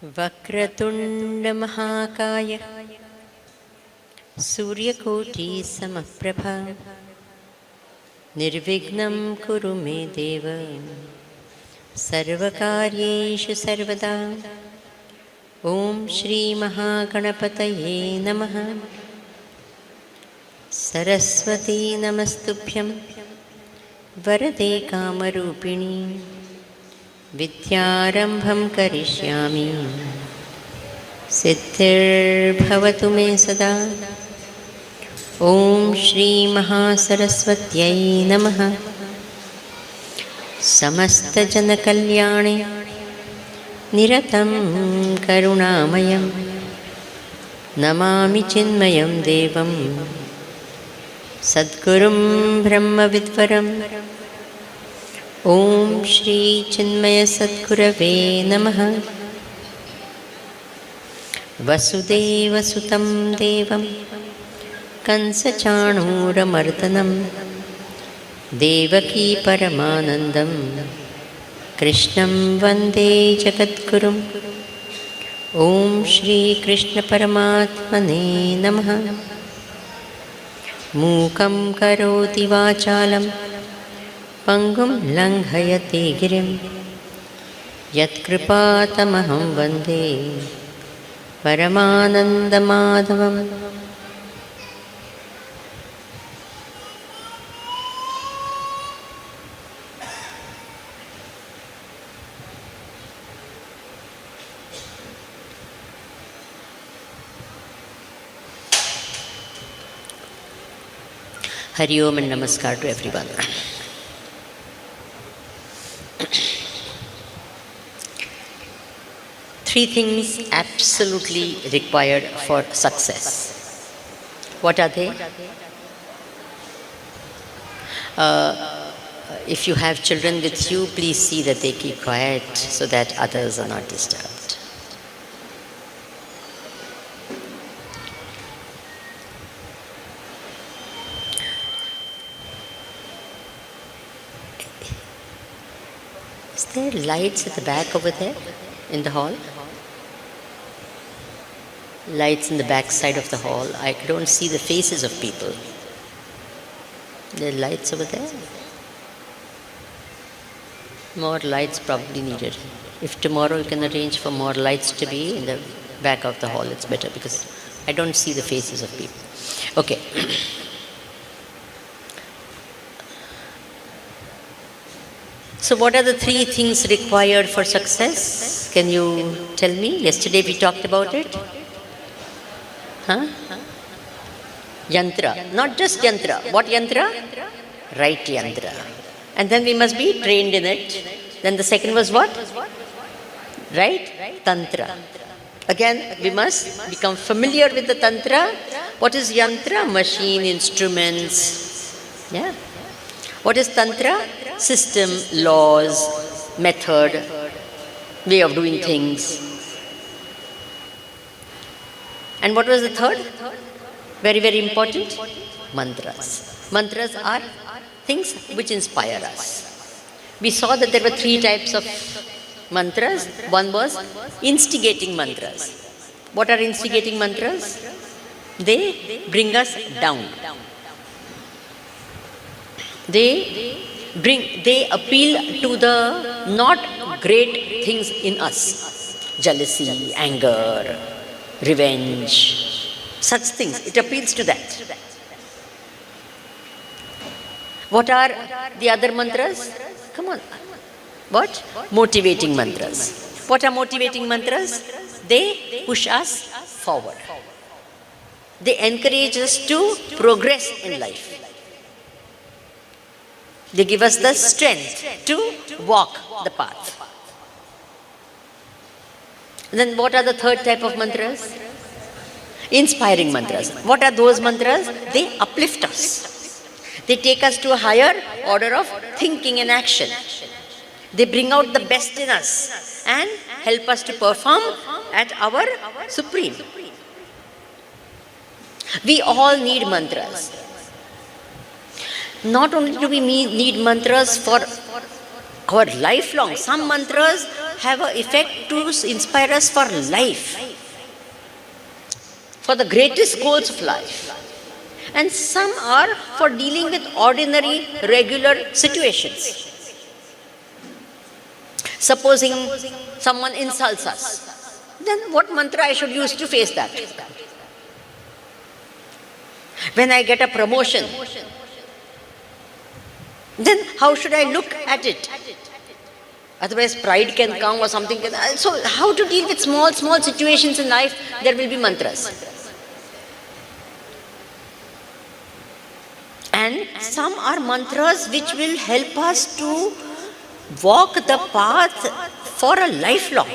वक्रतुंड महाकाय सूर्यकोटि समप्रभा निर्विघ्नं कुरु मे देव सर्वकार्येषु सर्वदा। ओम श्री महागणपतये नमः। सरस्वती नमस्तुभ्यं वरदे कामरूपिणी विद्यारंभं करिष्यामि सिद्धिर्भवतु मे सदा। ओम श्री महासरस्वत्यै नमः। समस्तजनकल्याणे निरतं करुणामयं नमामि चिन्मयं देवं सद्गुरुं ब्रह्मविद्वरम्। ओम श्री चिन्मय सद्गुरवे नमः। वसुदेवसुतं देवं कंसचाणूरमर्दनं देवकी परमानन्दं कृष्णं वन्दे जगद्गुरुम्। ओम श्री कृष्ण परमात्मने नमः। मूकं करोति वाचालं पंगुं लंघयते गिरिं यत्कृपातमहं वन्दे परमानन्दमाधवम्। Hari Om and Namaskar to everyone. Three things absolutely required for success. What are they? If you have children with you, please see that they keep quiet so that others are not disturbed. Is there lights at the back over there in the hall? Lights in the back side of the hall. I don't see the faces of people. There are lights over there. More lights probably needed. If tomorrow you can arrange for more lights to be in the back of the hall, it's better because I don't see the faces of people. Okay. So what are the three things required for success? Can you tell me? Yesterday we talked about it. Huh? Yantra. Not just yantra. What yantra? Right yantra. And then we must be trained in it. Then the second was what? Right? Tantra. Again, we must become familiar with the tantra. What is yantra? Machine, instruments. Yeah. What is tantra? System, laws, method, way of doing things. And what was the third? Very, very important. Mantras. Mantras are things which inspire us. We saw that there were three types of mantras. One was instigating mantras. What are instigating mantras? They bring us down. They appeal to the not great things in us. Jealousy, anger, revenge, such things. It appeals to that. What are the other mantras? Come on. What? Motivating mantras. What are motivating mantras? They push us forward. They encourage us to progress in life. They give us the strength to walk the path. Then what are the third type of mantras? Inspiring mantras. What are those mantras? They uplift us. They take us to a higher order of thinking and action. They bring out the best in us and help us to perform at our supreme. We all need mantras. Not only do we need mantras for our lifelong, some mantras have an effect to inspire us for life, for the greatest goals of life. And some are for dealing with ordinary, regular situations. Supposing someone insults us, then what mantra I should use to face that? When I get a promotion, then how should I look at it? Otherwise pride can come or something can. So how to deal with small situations in life? There will be mantras. And some are mantras which will help us to walk the path for a lifelong.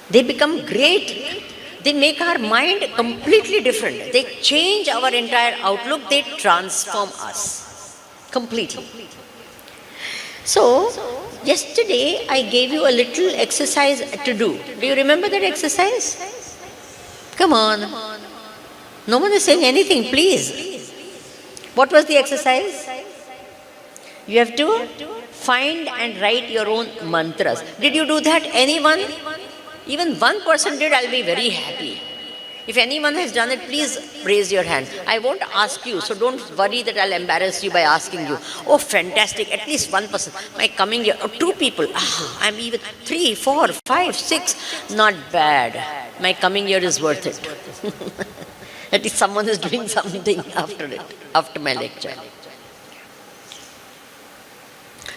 They become great. They make our mind completely different. They change our entire outlook. They transform us completely. So, yesterday I gave you a little exercise to do. Do you remember that exercise? Come on. No one is saying anything, please. What was the exercise? You have to find and write your own mantras. Did you do that? Anyone? Even one person did, I'll be very happy. If anyone has done it, please raise your hand. I won't ask you, so don't worry that I'll embarrass you by asking you. Oh, fantastic, at least one person. My coming year, 2 people. I'm even 3, 4, 5, 6. Not bad. My coming year is worth it. At least someone is doing something after it, after my lecture.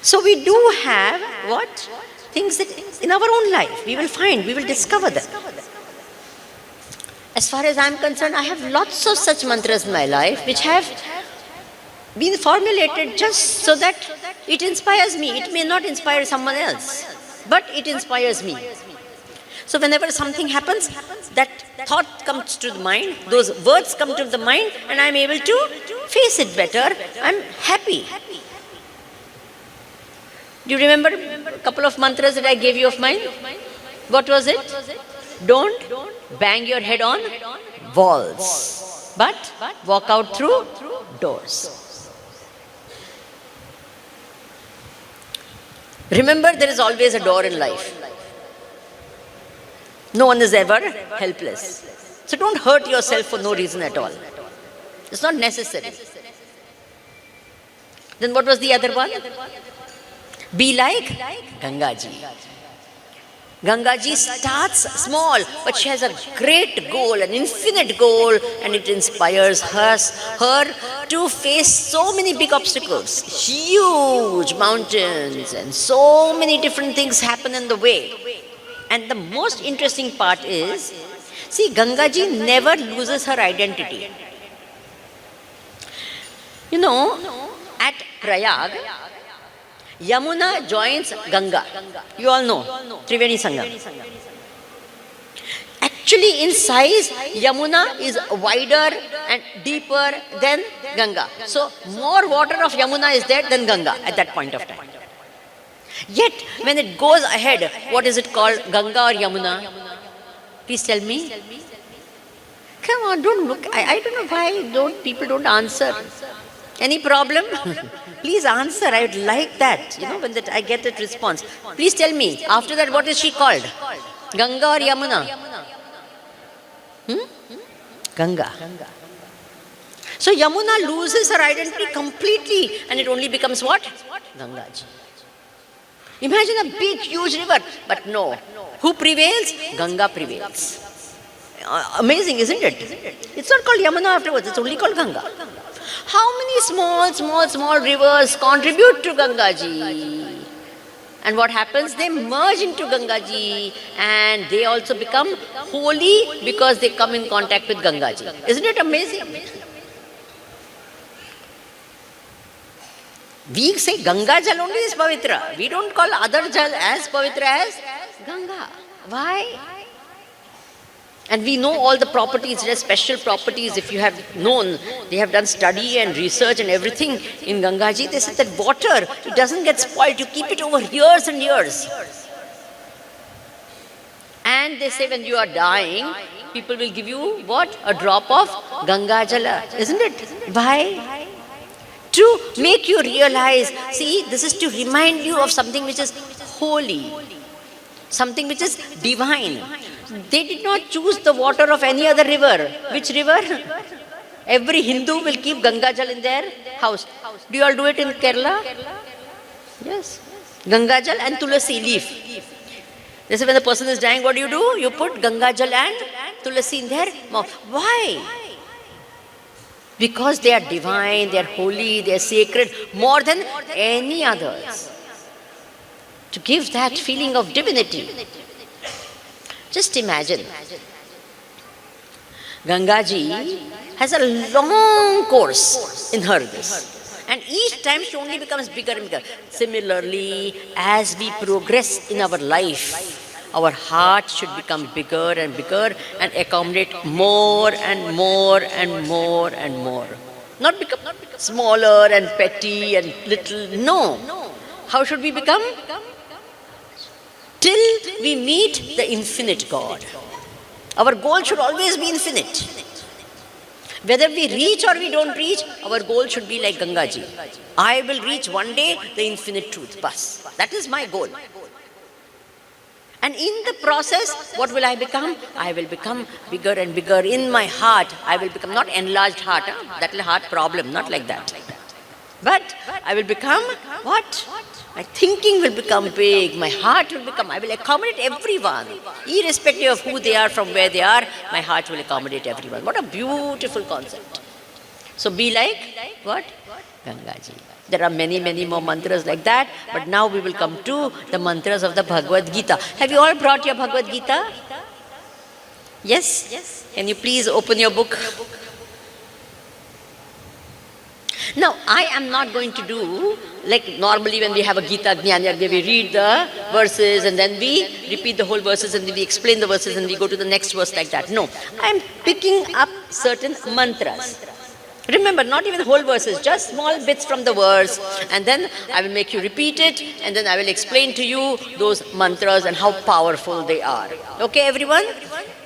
So we do have what? Things that in our own life we will find, we will discover them. As far as I'm concerned, I have lots of such mantras in my life which have been formulated just so that it inspires me. It may not inspire someone else, but it inspires me. So whenever something happens, that thought comes to the mind, those words come to the mind, and I'm able to face it better. I'm happy. Do you remember a couple of mantras that I gave you of mine? What was it? Don't bang your head on walls, but walk out through doors. Remember, there is always a door in life. No one is ever helpless. So don't hurt yourself for no reason at all. It's not necessary. Then what was the other one? Be like Gangaji. Gangaji starts small, but she has a great goal, an infinite goal, and it inspires her to face so many big obstacles, huge mountains, and so many different things happen in the way. And the most interesting part is, see, Gangaji never loses her identity. You know, at Prayag, Yamuna joins Ganga. You all know, Triveni Sangam. Actually, in size, Yamuna is wider and deeper than Ganga. So, more water of Yamuna is there than Ganga at that point of time. Yet, when it goes ahead, what is it called? Ganga or Yamuna? Please tell me. Come on, don't look. I don't know why people don't answer. Any problem? Please answer. I would like that. When that I get that response. Please tell me. After that, what is she called? Ganga or Yamuna? Ganga. So Yamuna loses her identity completely, and it only becomes what? Gangaji. Imagine a big, huge river, but no. Who prevails? Ganga prevails. Amazing, isn't it? It's not called Yamuna afterwards. It's only called Ganga. How many small rivers contribute to Gangaji? And what happens? They merge into Gangaji, and they also become holy because they come in contact with Gangaji. Isn't it amazing? We say Ganga Jal only is Pavitra. We don't call other Jal as Pavitra as Ganga. Why? And we know all the properties, there are special properties. If you have known, they have done study and research and everything in Gangaji. They said that water, it doesn't get spoiled. You keep it over years and years. And they say when you are dying, people will give you what? A drop of Ganga Jala. Isn't it? Why? to make you realize, see, this is to remind you of something which is holy, something which is divine. They did not choose the water of any other river. Which river? Every Hindu will keep Ganga Jal in their house. Do you all do it in Kerala? Yes. Ganga Jal and Tulasi leaf. This is when the person is dying, what do? You put Ganga Jal and Tulasi in their mouth. Why? Because they are divine, they are holy, they are sacred more than any others. To give that feeling of divinity. Just imagine. Ganga ji has a long course in her this. And each time she only becomes bigger and bigger. Similarly, as we progress in our life, our heart should become bigger and bigger and accommodate more and more and more and more. Not become smaller and petty and little. No. How should we become? Till we meet the infinite God. Our goal should always be infinite. Whether we reach or we don't reach, our goal should be like Ganga ji. I will reach one day the infinite truth. Bas. That is my goal. And in the process, what will I become? I will become bigger and bigger in my heart. I will become not enlarged heart. That is a heart problem, not like that. But I will become what? My thinking will become big. My heart will become, I will accommodate everyone. Irrespective of who they are, from where they are, my heart will accommodate everyone. What a beautiful concept. So be like, what? Gangaji. There are many, many more mantras like that. But now we will come to the mantras of the Bhagavad Gita. Have you all brought your Bhagavad Gita? Yes? Can you please open your book? Now, I am not going to do like normally when we have a Gita Jnana, we read the verses and then we repeat the whole verses and then we explain the verses and we go to the next verse like that. No, I am picking up certain mantras. Remember, not even whole verses, just small bits from the verse, and then I will make you repeat it, and then I will explain to you those mantras and how powerful they are. Okay, everyone?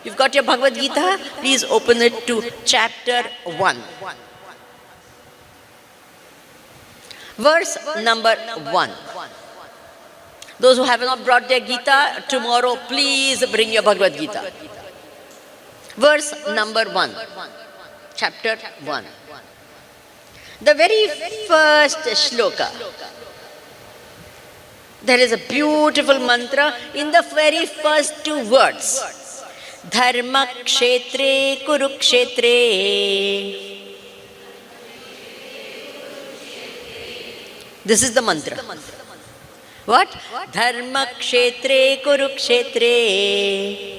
You've got your Bhagavad Gita? Please open it to chapter 1. Verse number 1. Those who have not brought their Gita, tomorrow please bring your Bhagavad Gita. Verse number 1. Chapter 1. The very first shloka. There is a beautiful mantra in the very first two words. Dharma kshetre kurukshetre. This is the mantra. What? Dharma kshetre kurukshetre.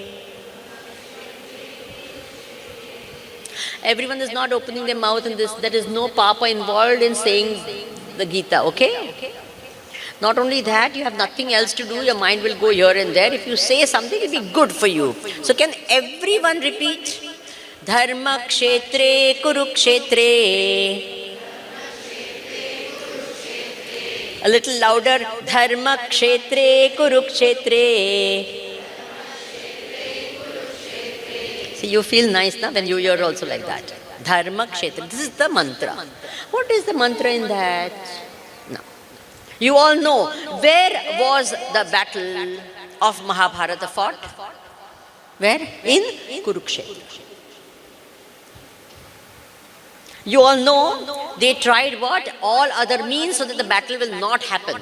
Everyone is not opening their mouth in this. There is no papa involved in saying the Gita, okay? Not only that, you have nothing else to do. Your mind will go here and there. If you say something, it will be good for you. So can everyone repeat? Dharma kshetre kurukshetre. A little louder. Dharma kshetre kurukshetre. See, you feel nice now when you hear also like that. Dharma kshetra. This is the mantra. What is the mantra in that? No. You all know where was the battle of Mahabharata fought? Where? In Kurukshetra. You all know they tried what? All other means so that the battle will not happen.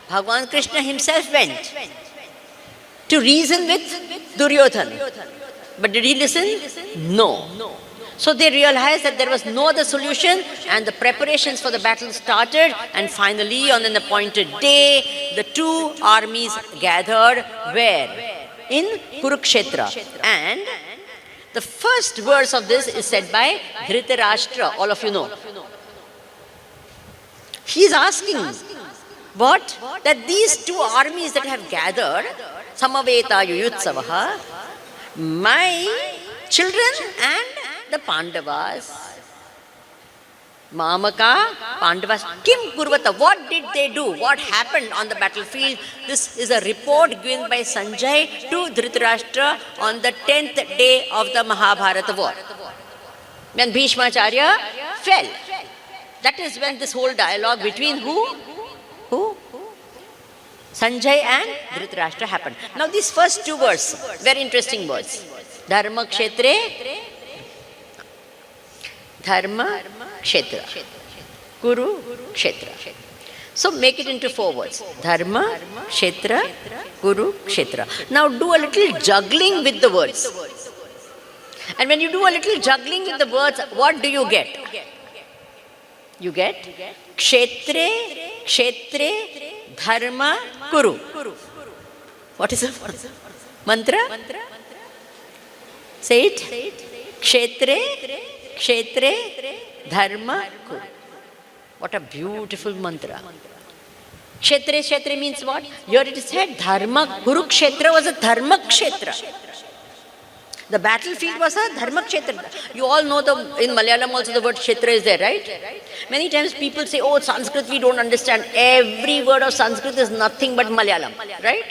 Bhagavan Krishna himself went to reason with Duryodhana. But did he listen? No. So they realized that there was no other solution and the preparations for the battle started, and finally on an appointed day the two armies gathered where? In Kurukshetra. And the first verse of this is said by Dhritarashtra, all of you know. He is asking what? That these two armies that have gathered, Samaveta Yuyutsavaha, my children and the Pandavas, Mamaka, Pandavas, Kim Kurvata, what did they do? What happened on the battlefield? This is a report given by Sanjay to Dhritarashtra on the 10th day of the Mahabharata war, when Bhishmacharya fell. That is when this whole dialogue between who? Who? Sanjay and Dhritarashtra happened. Now these first two words, very interesting words. Dharma kshetre, dharma kshetra, kuru kshetra. So make it into 4 words. Dharma, kshetra, kuru kshetra. Now do a little juggling with the words. And when you do a little juggling with the words, what do you get? You get kshetre, kshetre, dharma, kuru. What is the mantra? Say it. Kshetre, kshetre, dharma, kuru. What a beautiful mantra. Kshetre, kshetre means what? Here it is said, dharma, kuru kshetra was a dharma kshetra. The battlefield was a dharma kshetra. You all know in Malayalam also the word kshetra is there, right? Many times people say, oh, Sanskrit we don't understand. Every word of Sanskrit is nothing but Malayalam, right?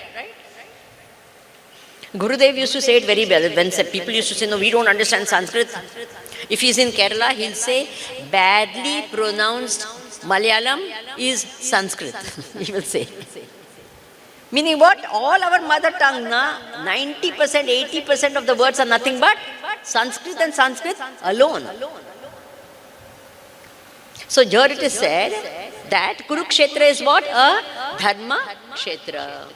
Gurudev used to say it very well. When people used to say, no, we don't understand Sanskrit. If he's in Kerala, he'll say, badly pronounced Malayalam is Sanskrit. He will say. Meaning what? All our mother tongue, 90%, 80% of the words are nothing but Sanskrit and Sanskrit alone. So here it is said that Kurukshetra is what? A Dharma Kshetra.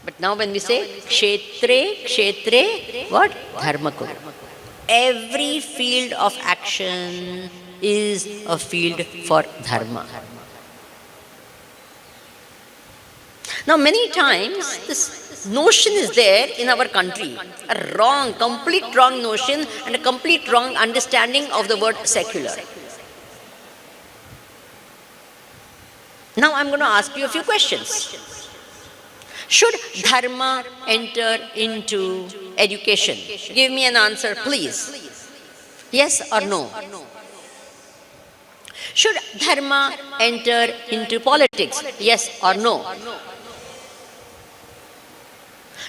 But now when we say Kshetre, Kshetre, what? Dharma Kuru. Every field of action is a field for Dharma. Now many times this notion is there in our country, a wrong, complete wrong notion and a complete wrong understanding of the word secular. Now I'm going to ask you a few questions. Should Dharma enter into education? Give me an answer, please. Yes or no? Should Dharma enter into politics? Yes or no?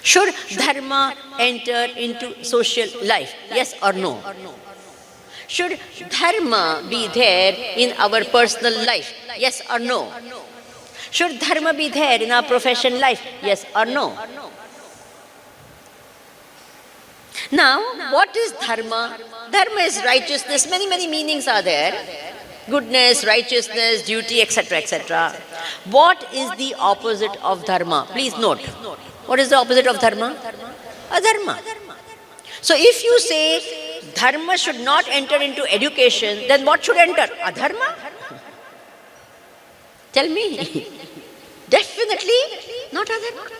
Should Dharma enter into social life? Yes or no? Should Dharma be there in our personal life? Yes or no? Should Dharma be there in our profession life? Yes or no? Now, what is Dharma? Dharma is righteousness. Many, many meanings are there. Goodness, righteousness, duty, etc., etc. What is the opposite of Dharma? Please note. What is the opposite of Dharma? Adharma. So if you say Dharma should not enter into education, then what should enter? Adharma? Tell me. Definitely not Adharma.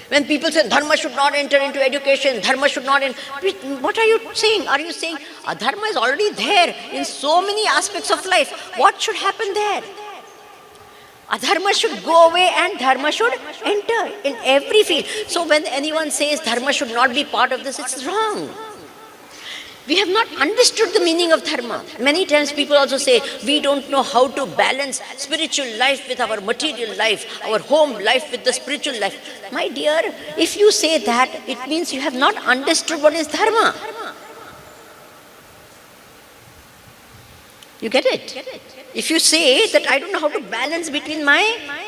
When people say Dharma should not enter into education, Dharma should not enter, what are you saying? Are you saying Adharma is already there in so many aspects of life? What should happen there? Adharma should go away and Dharma should enter in every field. So when anyone says Dharma should not be part of this, it's wrong. We have not understood the meaning of Dharma. Many times people also say, we don't know how to balance spiritual life with our material life, our home life with the spiritual life. My dear, if you say that, it means you have not understood what is Dharma. You get it? If you say that I don't know how to balance between my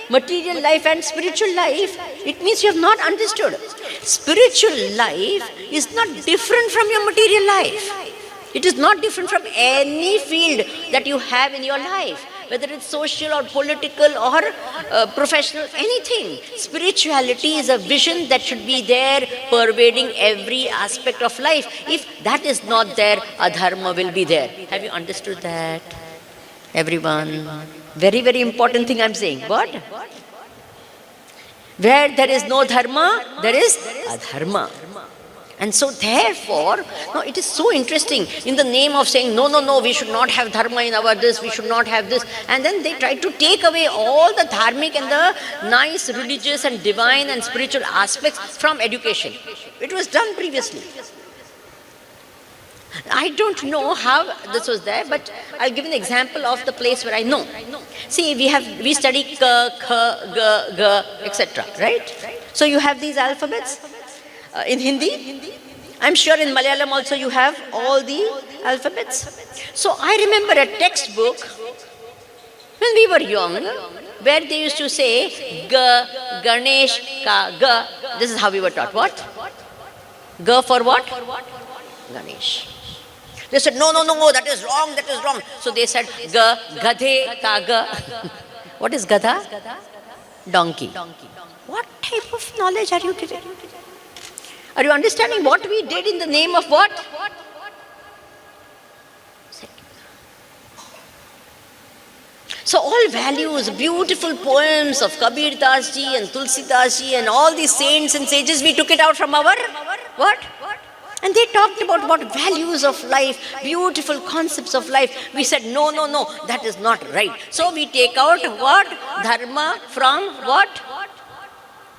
material life and spiritual life, it means you have not understood. Spiritual life is not different from your material life. It is not different from any field that you have in your life, whether it's social or political or professional, anything. Spirituality is a vision that should be there, pervading every aspect of life. If that is not there, adharma will be there. Have you understood that? Everyone, very, very important thing I'm saying. What? Where there is no dharma, there is adharma. And so therefore, no, it is so interesting in the name of saying, no, we should not have dharma in our this, we should not have this. And then they try to take away all the dharmic and the nice religious and divine and spiritual aspects from education. It was done previously. I don't know how this was there, but I'll give an example of the place where I know. See, we study ka, kha, ga, ga, etc., right? So you have these alphabets in Hindi. I'm sure in Malayalam also you have all the alphabets. So I remember a textbook when we were young, where they used to say Ga, Ganesh, Ka, Ga. This is how we were taught. What? Ga for what? Ganesh. They said, no, that is wrong, that is wrong. So they said Ga, Gadhe, Ka, Ga. What is Gadha? Donkey. What type of knowledge are you giving? Are you understanding what we did in the name of what? So all values, beautiful poems of Kabir Das ji and Tulsi Das ji and all these saints and sages, we took it out from our what? And they talked about what values of life, beautiful concepts of life. We said, no, that is not right. So we take out what? Dharma from what?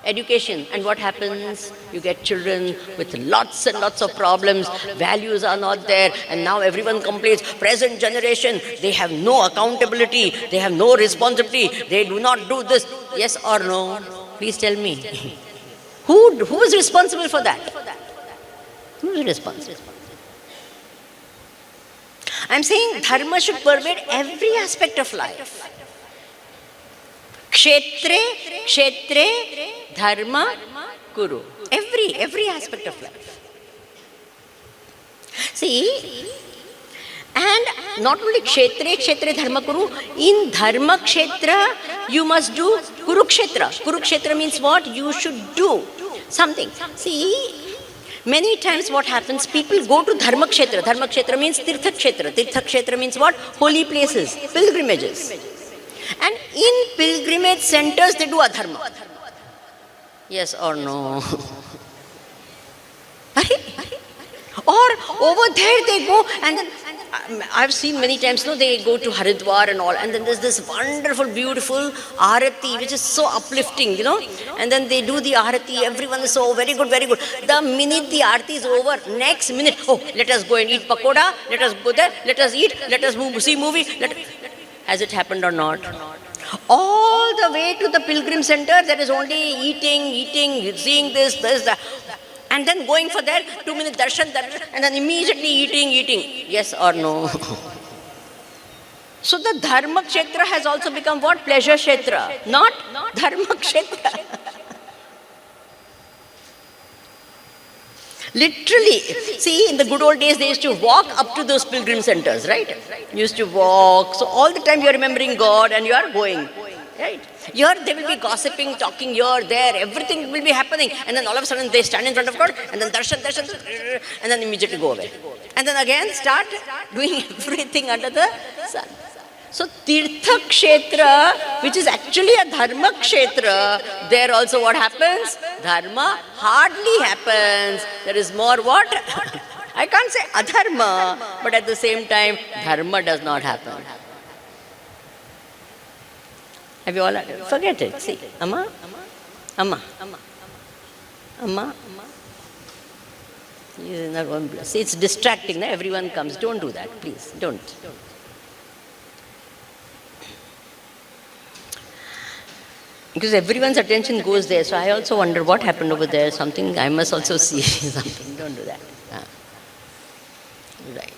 Education. And what happens? You get children with lots and lots of problems. Values are not there. And now everyone complains, present generation, they have no accountability. They have no responsibility. They do not do this. Yes or no? Please tell me. Who is responsible for that? Who is responsible? I'm saying dharma should pervade every aspect of life. Kshetre, dharma, kuru. Every aspect of life. See, and not only kshetre, dharma, kuru. In dharma kshetra, you must do kurukshetra. Kurukshetra means what? You should do something. See, many times what happens, people go to dharma kshetra. Dharma kshetra means tirtha kshetra. Tirtha kshetra means what? Holy places, pilgrimages. And in pilgrimage centers, they do adharma. Yes or no? Or over there they go, and then I've seen many times, they go to Haridwar and all, and then there's this wonderful, beautiful arati, which is so uplifting, and then they do the arati, everyone is so very good, very good. The minute the arati is over, next minute, let us go and eat pakoda, let us go there, let us eat, let us see movie. Has it happened or not? All the way to the pilgrim center, there is only eating, seeing this, that. And then going for that, 2 minutes darshan, and then immediately eating. Yes or no? So the dharma kshetra has also become what? Pleasure kshetra, not dharma kshetra. Literally, see, in the good old days, they used to walk up to those pilgrim centers, right? You used to walk. So all the time you are remembering God and you are going, right? Here they will be gossiping, talking here, there, everything will be happening. And then all of a sudden they stand in front of God and then darshan, and then immediately go away. And then again start doing everything under the sun. So Tirtha Kshetra, which is actually a Dharma Kshetra, there also what happens? Dharma hardly happens. There is more what? I can't say adharma, but at the same time, Dharma does not happen. Have you all, forget it, see, Amma. See, it's distracting, everyone comes, don't do that, please, don't. Because everyone's attention goes there, so I also wonder what happened over there, something I must also see, something, don't do that. Right.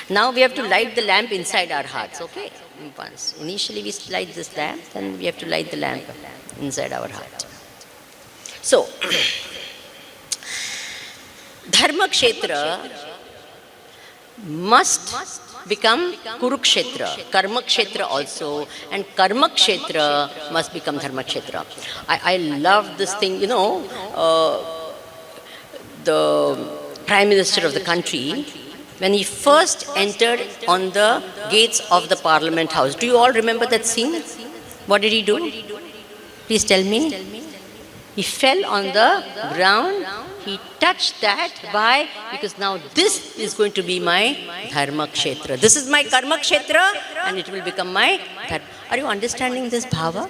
Now we have to light the lamp inside our hearts, okay? Once. Initially we light this lamp, then we have to light the lamp inside our heart. So, Dharma Kshetra must become Kurukshetra, Karma Kshetra also, and Karma Kshetra must become Dharma Kshetra. I love this thing, the Prime Minister of the country, when he first entered on the gates of the Parliament House. Do you all remember that scene? What did he do? Please tell me. He fell on the ground. He touched that. Why? Because now this is going to be my Dharma Kshetra. This is my Karma Kshetra and it will become my Dharma. Are you understanding this bhava?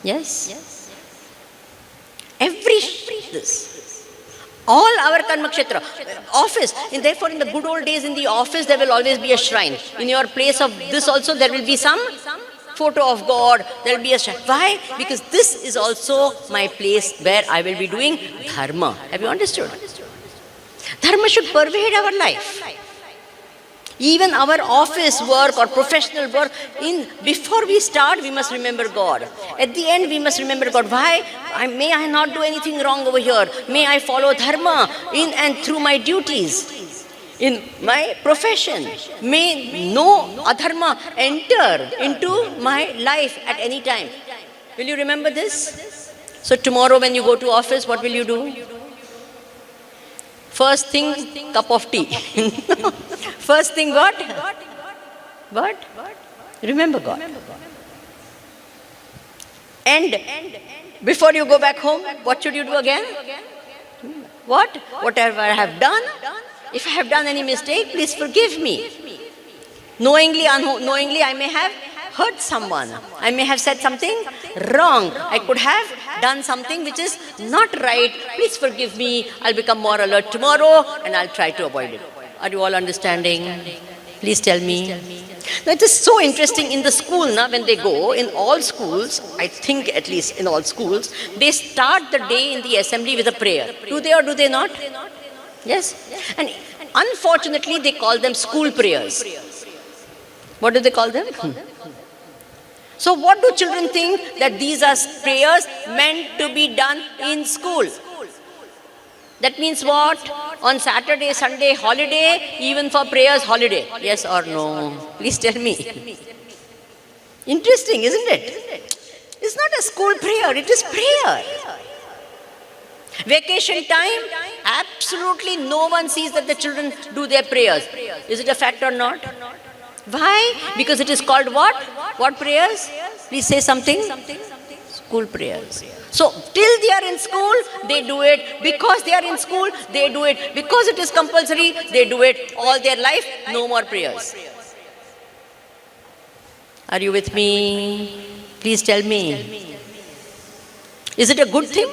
Yes? This. All our Karma Kshetra. Office. And therefore in the good old days in the office there will always be a shrine. In your place of this also there will be some photo of God. There will be a shrine. Why? Because this is also my place where I will be doing Dharma. Have you understood? Dharma should pervade our life. Even our office work or professional work, before we start, we must remember God. At the end, we must remember God. Why? May I not do anything wrong over here. May I follow Dharma in and through my duties. In my profession, may no adharma enter into my life at any time. Will you remember this? So tomorrow when you go to office, what will you do? First thing, cup of tea. First thing what? What? Remember God. And before you go back home, what should you do again? What? Whatever I have done, if I have done any mistake, please forgive me. Knowingly, unknowingly, I may have hurt someone. I may have said something wrong. I could have done something which is not right. Please forgive me. I'll become more alert tomorrow and I'll try to avoid it. Are you all understanding? Please tell me. Now it is so interesting in the school now when they go, in all schools, I think at least in all schools, they start the day in the assembly with a prayer. Do they or do they not? Yes? And unfortunately they call them school prayers. What do they call them? So what do children think? That these are prayers meant to be done in school. That means what? On Saturday, Sunday, holiday, even for prayers, holiday. Yes or no? Please tell me. Interesting, isn't it? It's not a school prayer, it is prayer. Vacation time, absolutely no one sees that the children do their prayers. Is it a fact or not? Why? Because it is called what? What prayers? Please say something. School prayers. So, till they are in school, they do it. Because they are in school, they do it. Because it is compulsory, they do it. All their life, no more prayers. Are you with me? Please tell me. Is it a good thing?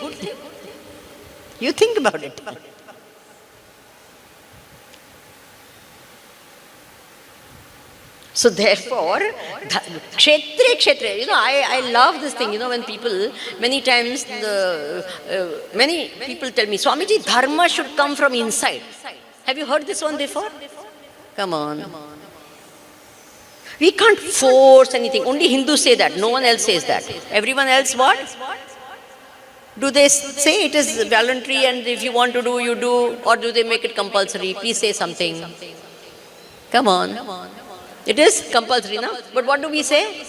You think about it. So therefore, kshetre, I love this thing, when people, many times, many people tell me, Swamiji, dharma should come from inside. Have you heard this one before? Come on. We can't force anything. Only Hindus say that. No one else says that. Everyone else what? Do they say it is voluntary and if you want to do, you do? Or do they make it compulsory? Please say something. Come on. It is compulsory, no? But what do we say?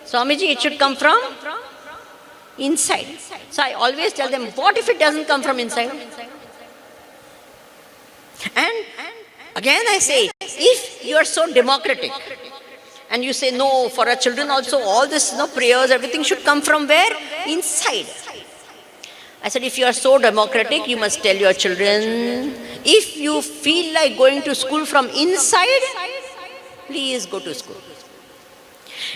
Swamiji, it should come from inside. So I always tell them, what if it doesn't come from inside? And again I say, if you are so democratic, and you say, no, for our children also, all this, prayers, everything should come from where? Inside. I said, if you are so democratic, you must tell your children, if you feel like going to school from inside, please go to school.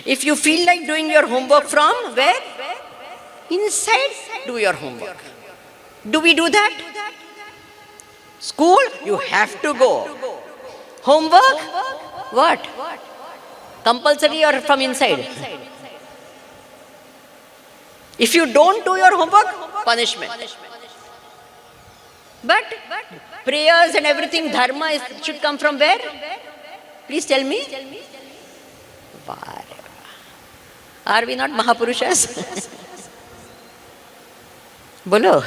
If you feel like doing your homework from where? Inside, do your homework. Do we do that? School, you have to go. Homework, what? Compulsory or from inside? If you don't do your homework, punishment. But prayers and everything, dharma should come from where? Please tell me. Are we not Mahapurushas? Bolo.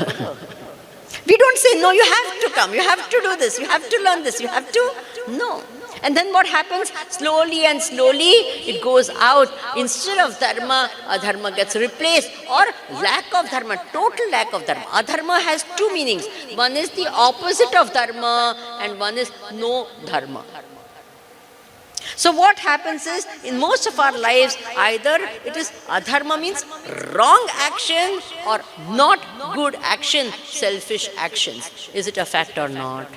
We don't say, no, you have to come, you have to do this, you have to learn this, you have to. No. And then what happens? Slowly and slowly it goes out. Instead of dharma, adharma gets replaced. Or lack of dharma, total lack of dharma. Adharma has two meanings. One is the opposite of dharma and one is no dharma. So what happens is, in most of our lives, either it is adharma means wrong action or not good action, selfish actions. Is it a fact or not?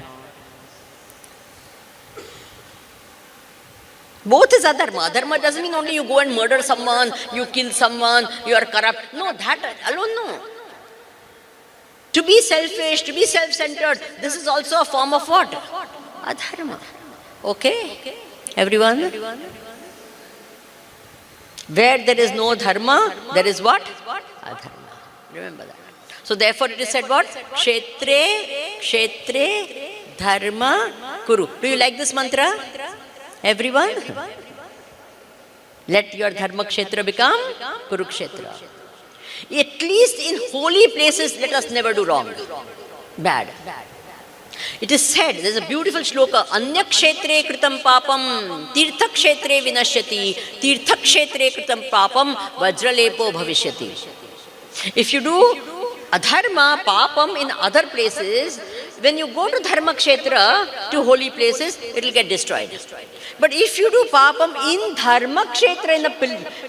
Both is adharma. Adharma doesn't mean only you go and murder someone, you kill someone, you are corrupt. No, that alone no. To be selfish, to be self-centered, this is also a form of what? Adharma. Okay? Everyone? Where there is no dharma, there is what? Adharma. Remember that. So therefore it is said what? Kshetre dharma kuru. Do you like this mantra? Everyone? Let your dharma kshetra become Kurukshetra. At least in holy places, let us never do wrong. Bad. It is said, there is a beautiful shloka, Anya kshetre kritam papam, tirtha kshetre vinashyati, tirtha kshetre kritam papam, vajralepo bhavishyati. If you do adharma, papam in other places, when you go to dharma kshetra, to holy places, it will get destroyed. But if you do papam in dharma kshetra, in the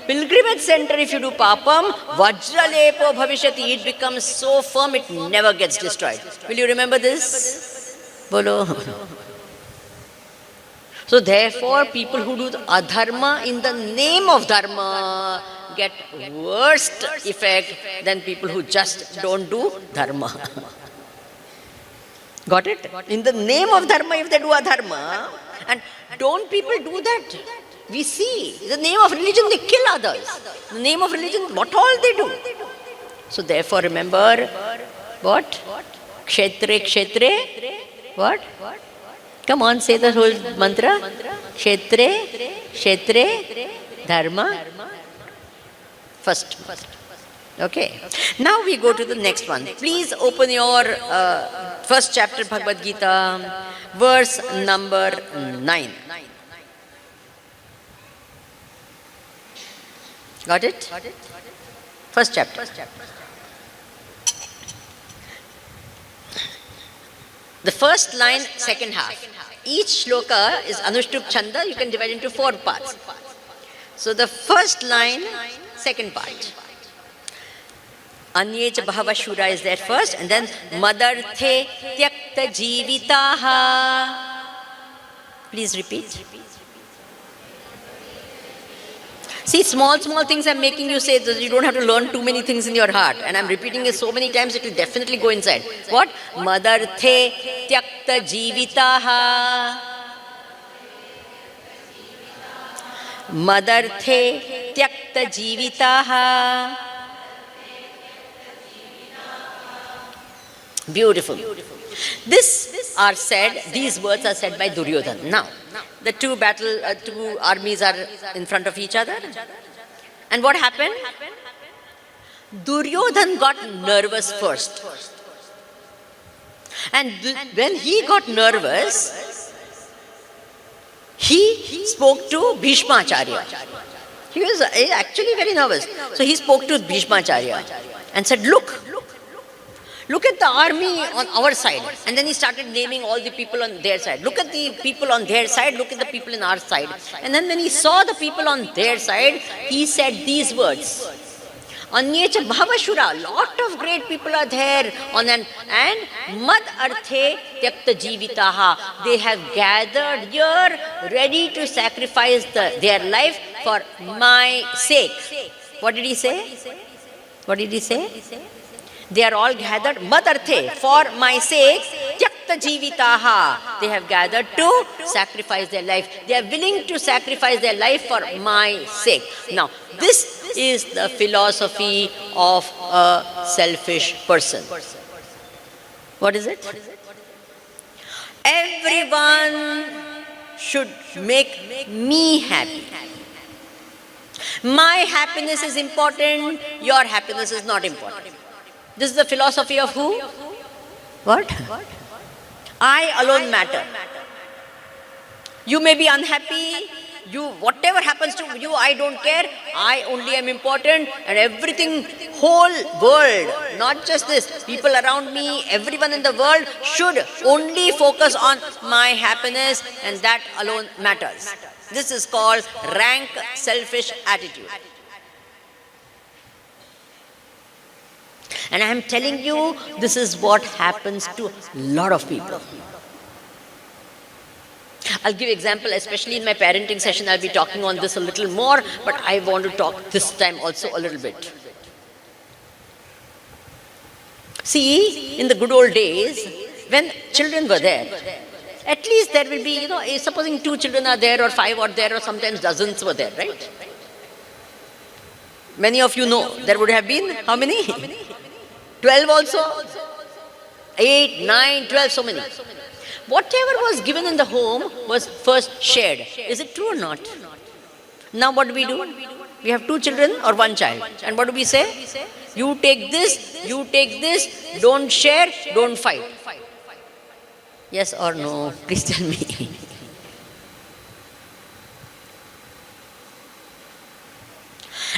pilgrimage center, if you do papam, vajralepo bhavishyati, it becomes so firm, it never gets destroyed. Will you remember this? Bolo. So therefore, people who do adharma in the name of dharma get worst effect than people who just don't do dharma. Got it? In the name of dharma, if they do adharma, and don't people do that? We see, in the name of religion, they kill others. In the name of religion, what all they do? So therefore, remember, what? Kshetre, kshetre, what? Come on, say the whole mantra. Kshetre, kshetre, dharma. First. Okay. Now we go to the next one. Please open your first chapter Bhagavad Gita, verse number 9. Got it? First chapter. The first line, second half. Each shloka is Anushtup Chanda. You can divide into 4 parts. So the first line, second part. Anye cha bahava shura is there first, and then madarthe tyakta jivitaha. Please repeat. See, small things I'm making you say, that you don't have to learn too many things in your heart. And I'm repeating it so many times, it will definitely go inside. What? Madarthe tyakta jivitaha. Madarthe tyakta jivitaha. Beautiful. These words are said by Duryodhana. Now, the two armies are in front of each other. And what happened? Duryodhana got nervous first. And when he got nervous, he spoke to Bhishmacharya. He was actually very nervous. So he spoke to Bhishmacharya and said, Look at the army on our side. And then he started naming all the people on their side. Look at the people on their side, look at the people in our side. And then when he saw the people on their side, he said these words. Anyecha bhavashura, lot of great people are there and mad arthe tyakta jivitaha. They have gathered here ready to sacrifice their life for my sake. What did he say? They are all gathered, madarthe, for my sake, tyakta jivitaha. They have gathered to sacrifice their life. They are willing to sacrifice their life for my sake. Now, this is the philosophy of a selfish person. What is it? Everyone should make me happy. My happiness is important, your happiness is not important. This is the philosophy of who? What? I alone matter. You may be unhappy. Whatever happens to you, I don't care. I only am important, and everything, whole world, not just this, people around me, everyone in the world should only focus on my happiness, and that alone matters. This is called rank selfish attitude. And I am telling you, this is what happens to a lot of people. I'll give example, especially in my parenting session, I'll be talking on this a little more, but I want to talk this time also a little bit. See, in the good old days, when children were there, at least there will be, supposing 2 children are there or 5 are there or sometimes dozens were there, right? Many of you know, there would have been, how many? 12 also? 8, 9, 12, so many. Whatever was given in the home was first shared. Is it true or not? Now what do? We have 2 children or 1 child. And what do we say? You take this, don't share, don't fight. Yes or no? Please tell me.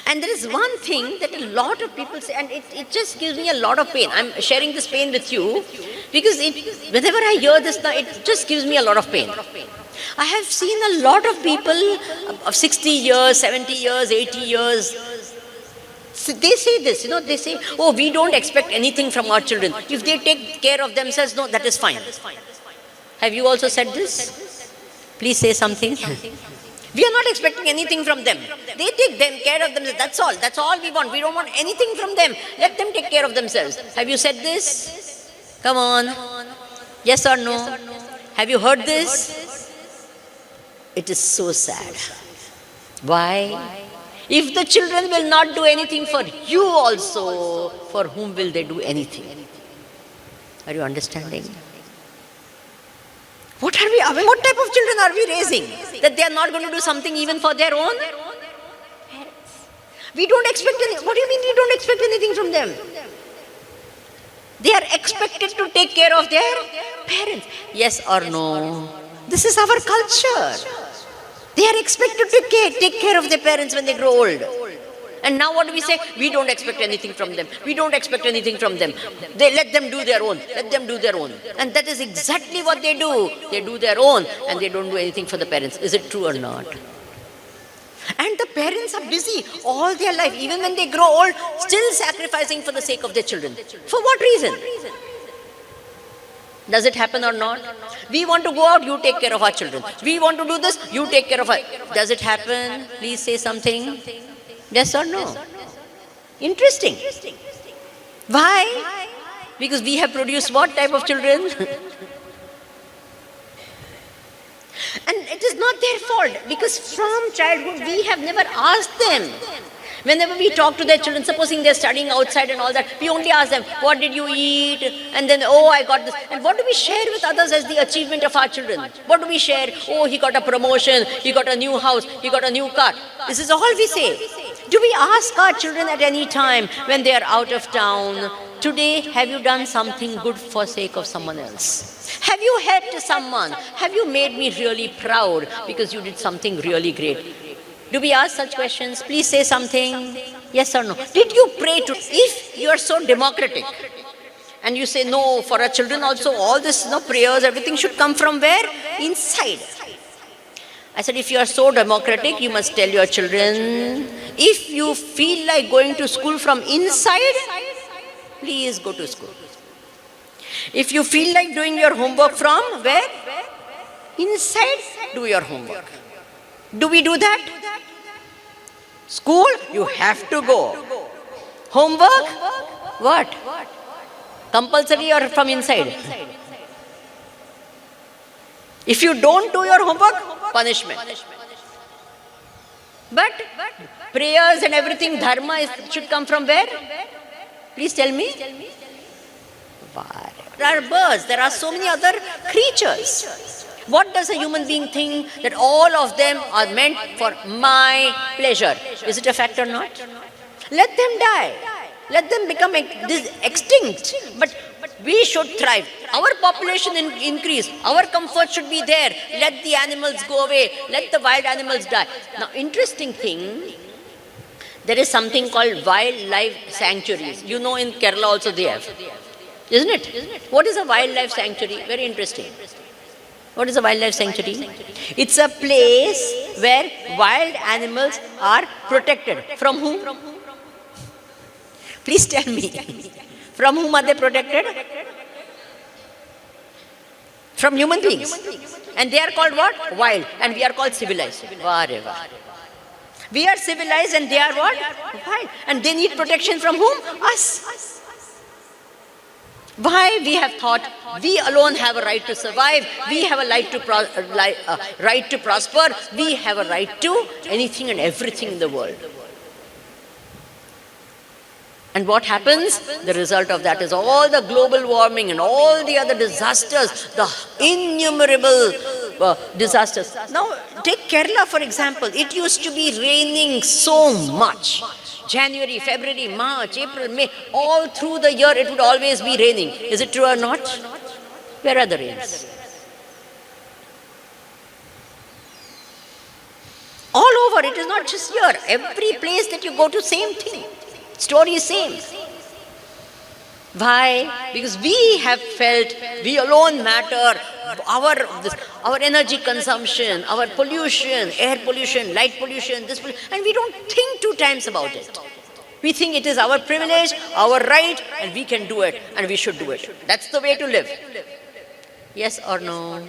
And there is one thing that a lot of people say, and it just gives me a lot of pain. I'm sharing this pain with you because whenever I hear this now, it just gives me a lot of pain. I have seen a lot of people of 60 years, 70 years, 80 years. So they say this, they say, oh, we don't expect anything from our children. If they take care of themselves, no, that is fine. Have you also said this? Please say something. We are not expecting anything from them. They take care of themselves. That's all. That's all we want. We don't want anything from them. Let them take care of themselves. Have you said this? Come on. Yes or no? Have you heard this? It is so sad. Why? If the children will not do anything for you also, for whom will they do anything? Are you understanding? What type of children are we raising? That they are not going to do something even for their own parents. We don't expect what do you mean we don't expect anything from them? They are expected to take care of their parents. Yes or no? This is our culture. They are expected to take care of their parents when they grow old. And now what do we say? We don't expect anything from them. We don't expect anything from them. They let them do their own. Let them do their own. And that is exactly what they do. They do their own and they don't do anything for the parents. Is it true or not? And the parents are busy all their life, even when they grow old, still sacrificing for the sake of their children. For what reason? Does it happen or not? We want to go out, you take care of our children. We want to do this, you take care of our... Does it happen? Please say something. Yes or no? Interesting. Why? Because we have produced what type of children? And it is not their fault, because from childhood we have never asked them. Whenever we talk to their children, supposing they're studying outside and all that, we only ask them, what did you eat? And then, oh, I got this. And what do we share with others as the achievement of our children? What do we share? Oh, he got a promotion, he got a new house, he got a new car. This is all we say. Do we ask our children at any time when they are out of town, today, have you done something good for sake of someone else? Have you helped someone? Have you made me really proud because you did something really great? Do we ask such questions? Please say something. Yes or no? Did you pray to... If you are so democratic and you say, no, for our children also, all this prayers, everything should come from where? Inside. I said, if you are so democratic, you must tell your children, if you feel like going to school from inside, please go to school. If you feel like doing your homework from where? Inside, do your homework. Do we do that? School, you have to go. Homework, what? Compulsory or from inside? If you don't do your homework, punishment. But prayers and everything, dharma should come from where? Please tell me. There are birds, there are so many other creatures. What does a human being think that all of them are meant for my pleasure? Is it a fact or not? Let them die. Let them become extinct. But we should thrive. Our population increase. Our comfort should be there. Let the animals go away. Let the wild animals die. Now, interesting thing, there is something called wildlife sanctuaries. You know, in Kerala also they have. Isn't it? What is a wildlife sanctuary? Very interesting. What is a wildlife sanctuary? It's a place where wild animals are protected. From whom? Please tell me. From whom are they protected? From human beings. And they are called what? Wild. And we are called civilized. Whatever. We are civilized and they are what? Wild. And they need protection from whom? Us. Why? We have thought we alone have a right to survive, we have a right to prosper, we have a right to anything and everything in the world. And what happens? The result of that is all the global warming and all the other disasters, the innumerable disasters. Now, take Kerala for example. It used to be raining so much. January, February, March, April, May, all through the year it would always be raining. Is it true or not? Where are the rains? All over, it is not just here. Every place that you go to, same thing. Story is same. Why? Because we have felt we alone matter. Our energy consumption, our pollution, air pollution, light pollution, this pollution, and we don't think two times about it. We think it is our privilege, our right, and we can do it, and we should do it. That's the way to live. Yes or no?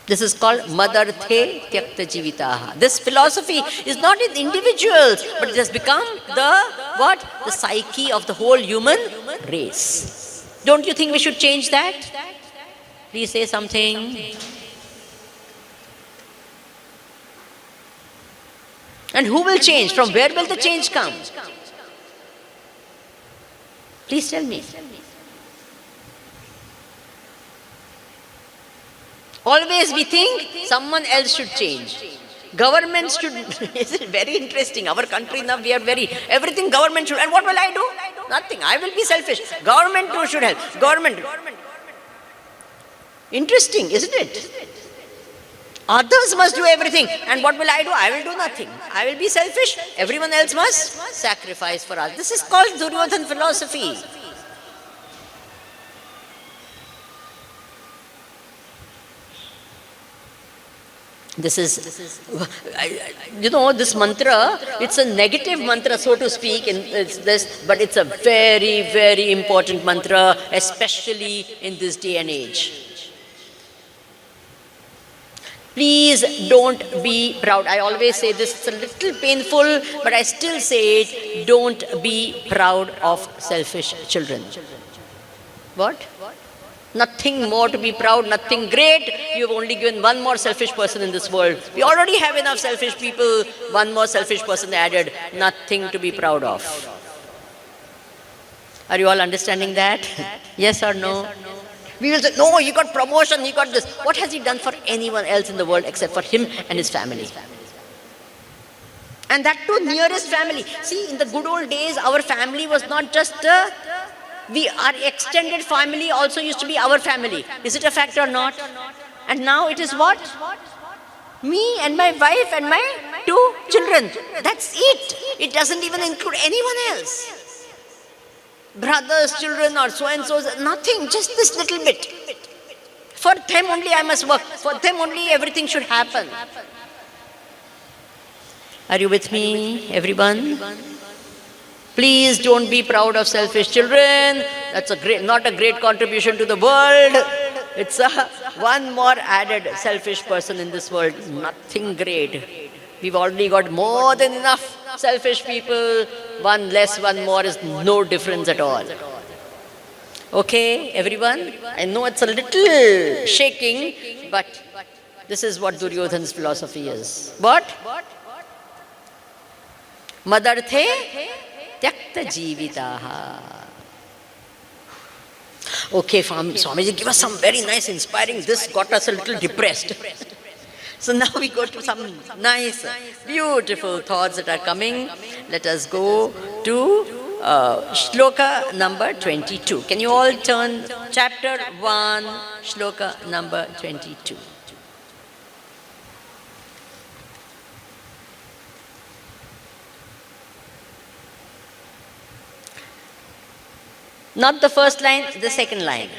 This is called Madarthe Tyakta Jivitaha. This philosophy is not in individuals, but it has become the what? The psyche of the whole human race. Don't you think we should change that? Please say something. And who will change? From where will the change come? Please tell me. Always we think someone else should change. Government should, isn't it very interesting? Our country now, we are everything government should, and what will I do? Nothing. I will be selfish. Government too should help. Government. Interesting, isn't it? Others must do everything, and what will I do? I will do nothing. I will be selfish. Everyone else must sacrifice for us. This is called Duryodhan philosophy. This is, this mantra, it's a negative mantra, so to speak, but it's a very, very important mantra, especially in this day and age. Please don't be proud. I always say this, it's a little painful, but I still say it, don't be proud of selfish children. What? Nothing more to be proud, nothing great. You've only given one more selfish person in this world. We already have enough selfish people, one more selfish person added. Nothing to be proud of. Are you all understanding that? Yes or no? We will say, no, he got promotion, he got this. What has he done for anyone else in the world except for him and his family? And that too, nearest family. See, in the good old days, our family was not just our extended family also used to be our family. Is it a fact or not? And now it is what? Me and my wife and my 2 children. That's it. It doesn't even include anyone else. Brothers, children or so-and-so, nothing, just this little bit. For them only I must work. For them only everything should happen. Are you with me, everyone? Please don't be proud of selfish children. That's not a great contribution to the world. It's one more added selfish person in this world. Nothing great. We've already got more than enough selfish people. One less, one more is no difference at all. Okay, everyone? I know it's a little shaking, but this is what Duryodhan's philosophy is. What? Madarthe Tyakta Jivitaha. Okay, Swamiji, give us some very nice, inspiring. This got us a little depressed. So now we go to some nice, beautiful thoughts that are coming. Let us go to shloka number 22. Can you all turn chapter 1, shloka number 22. Not the first line, the second line.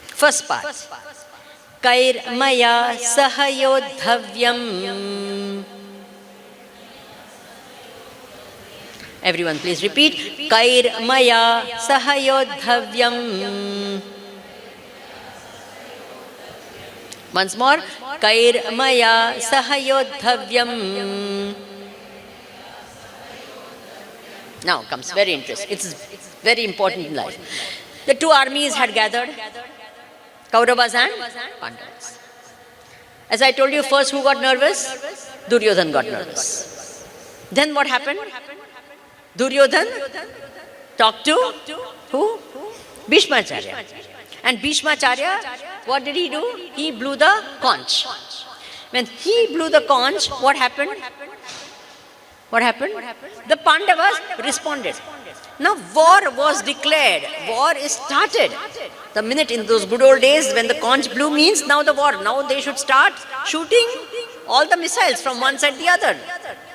First part. Kair maya sahayodhavyam. Everyone please repeat. Kair maya sahayodhavyam. Once more. Kair maya sahayodhavyam. Now comes very interesting. It's very important in life. The 2 armies had gathered, Kauravas and Pandavas. As I told you, first who got nervous? Duryodhan got nervous. Then what happened? Duryodhan talked to who? Bhishmacharya. And Bhishmacharya, what did he do? He blew the conch. When he blew the conch, what happened? What happened? The Pandavas responded. Now war was declared. War is started. The minute in those good old days when the conch blew means now the war. Now they should start shooting all the missiles from one side to the other.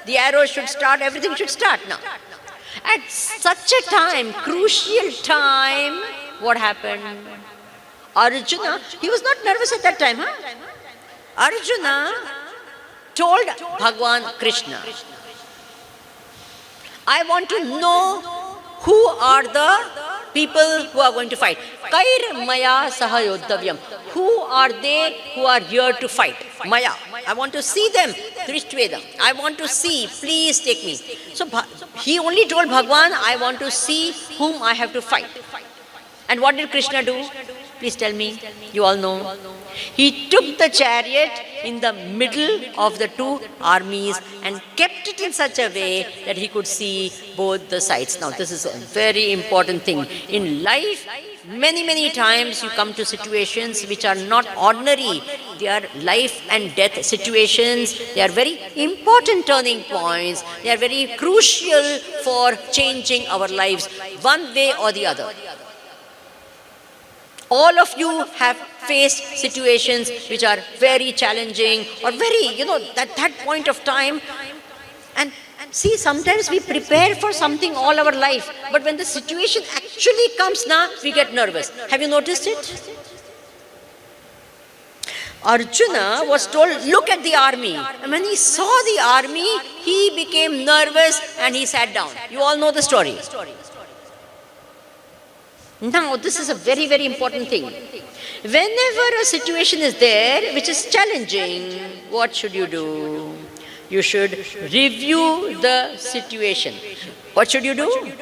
The arrows should start, everything should start now. At such a time, crucial time, what happened? Arjuna, he was not nervous at that time, huh? Arjuna told Bhagwan Krishna, I want to know who are the people who are going to fight. Kair Maya Sahayodhavyam. Who are they who are here to fight? Maya. I want to see them. Drishtvedam. I want to see. Please take me. So he only told Bhagwan, I want to see whom I have to fight. And what did Krishna do? Please tell me. You all know. He took the chariot in the middle of the two armies and kept it in such a way that he could see both the sides. Now this is a very important thing. In life, many times you come to situations which are not ordinary. They are life and death situations. They are very important turning points. They are very crucial for changing our lives one way or the other. All of you have faced situations which are very challenging or very, at that point of time. And see, sometimes we prepare for something all our life, but when the situation actually comes now, we get nervous. Have you noticed it? Arjuna was told, look at the army. And when he saw the army, he became nervous and he sat down. You all know the story. Now, this is a very important thing. Whenever a situation is there which is challenging, what should you do? You should review the situation. What should you do?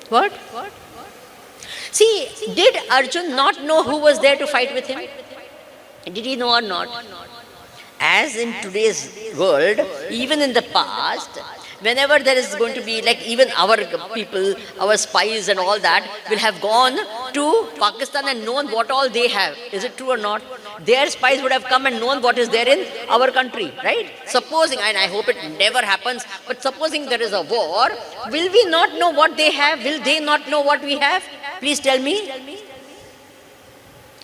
What? See, did Arjun not know who was there to fight with him? Did he know or not? As in today's world, even in the past, whenever there is going to be, like even our people, our spies and all that will have gone to Pakistan and known what all they have. Is it true or not? Their spies would have come and known what is there in our country, right? Supposing, and I hope it never happens, but supposing there is a war, will we not know what they have? Will they not know what we have? Please tell me.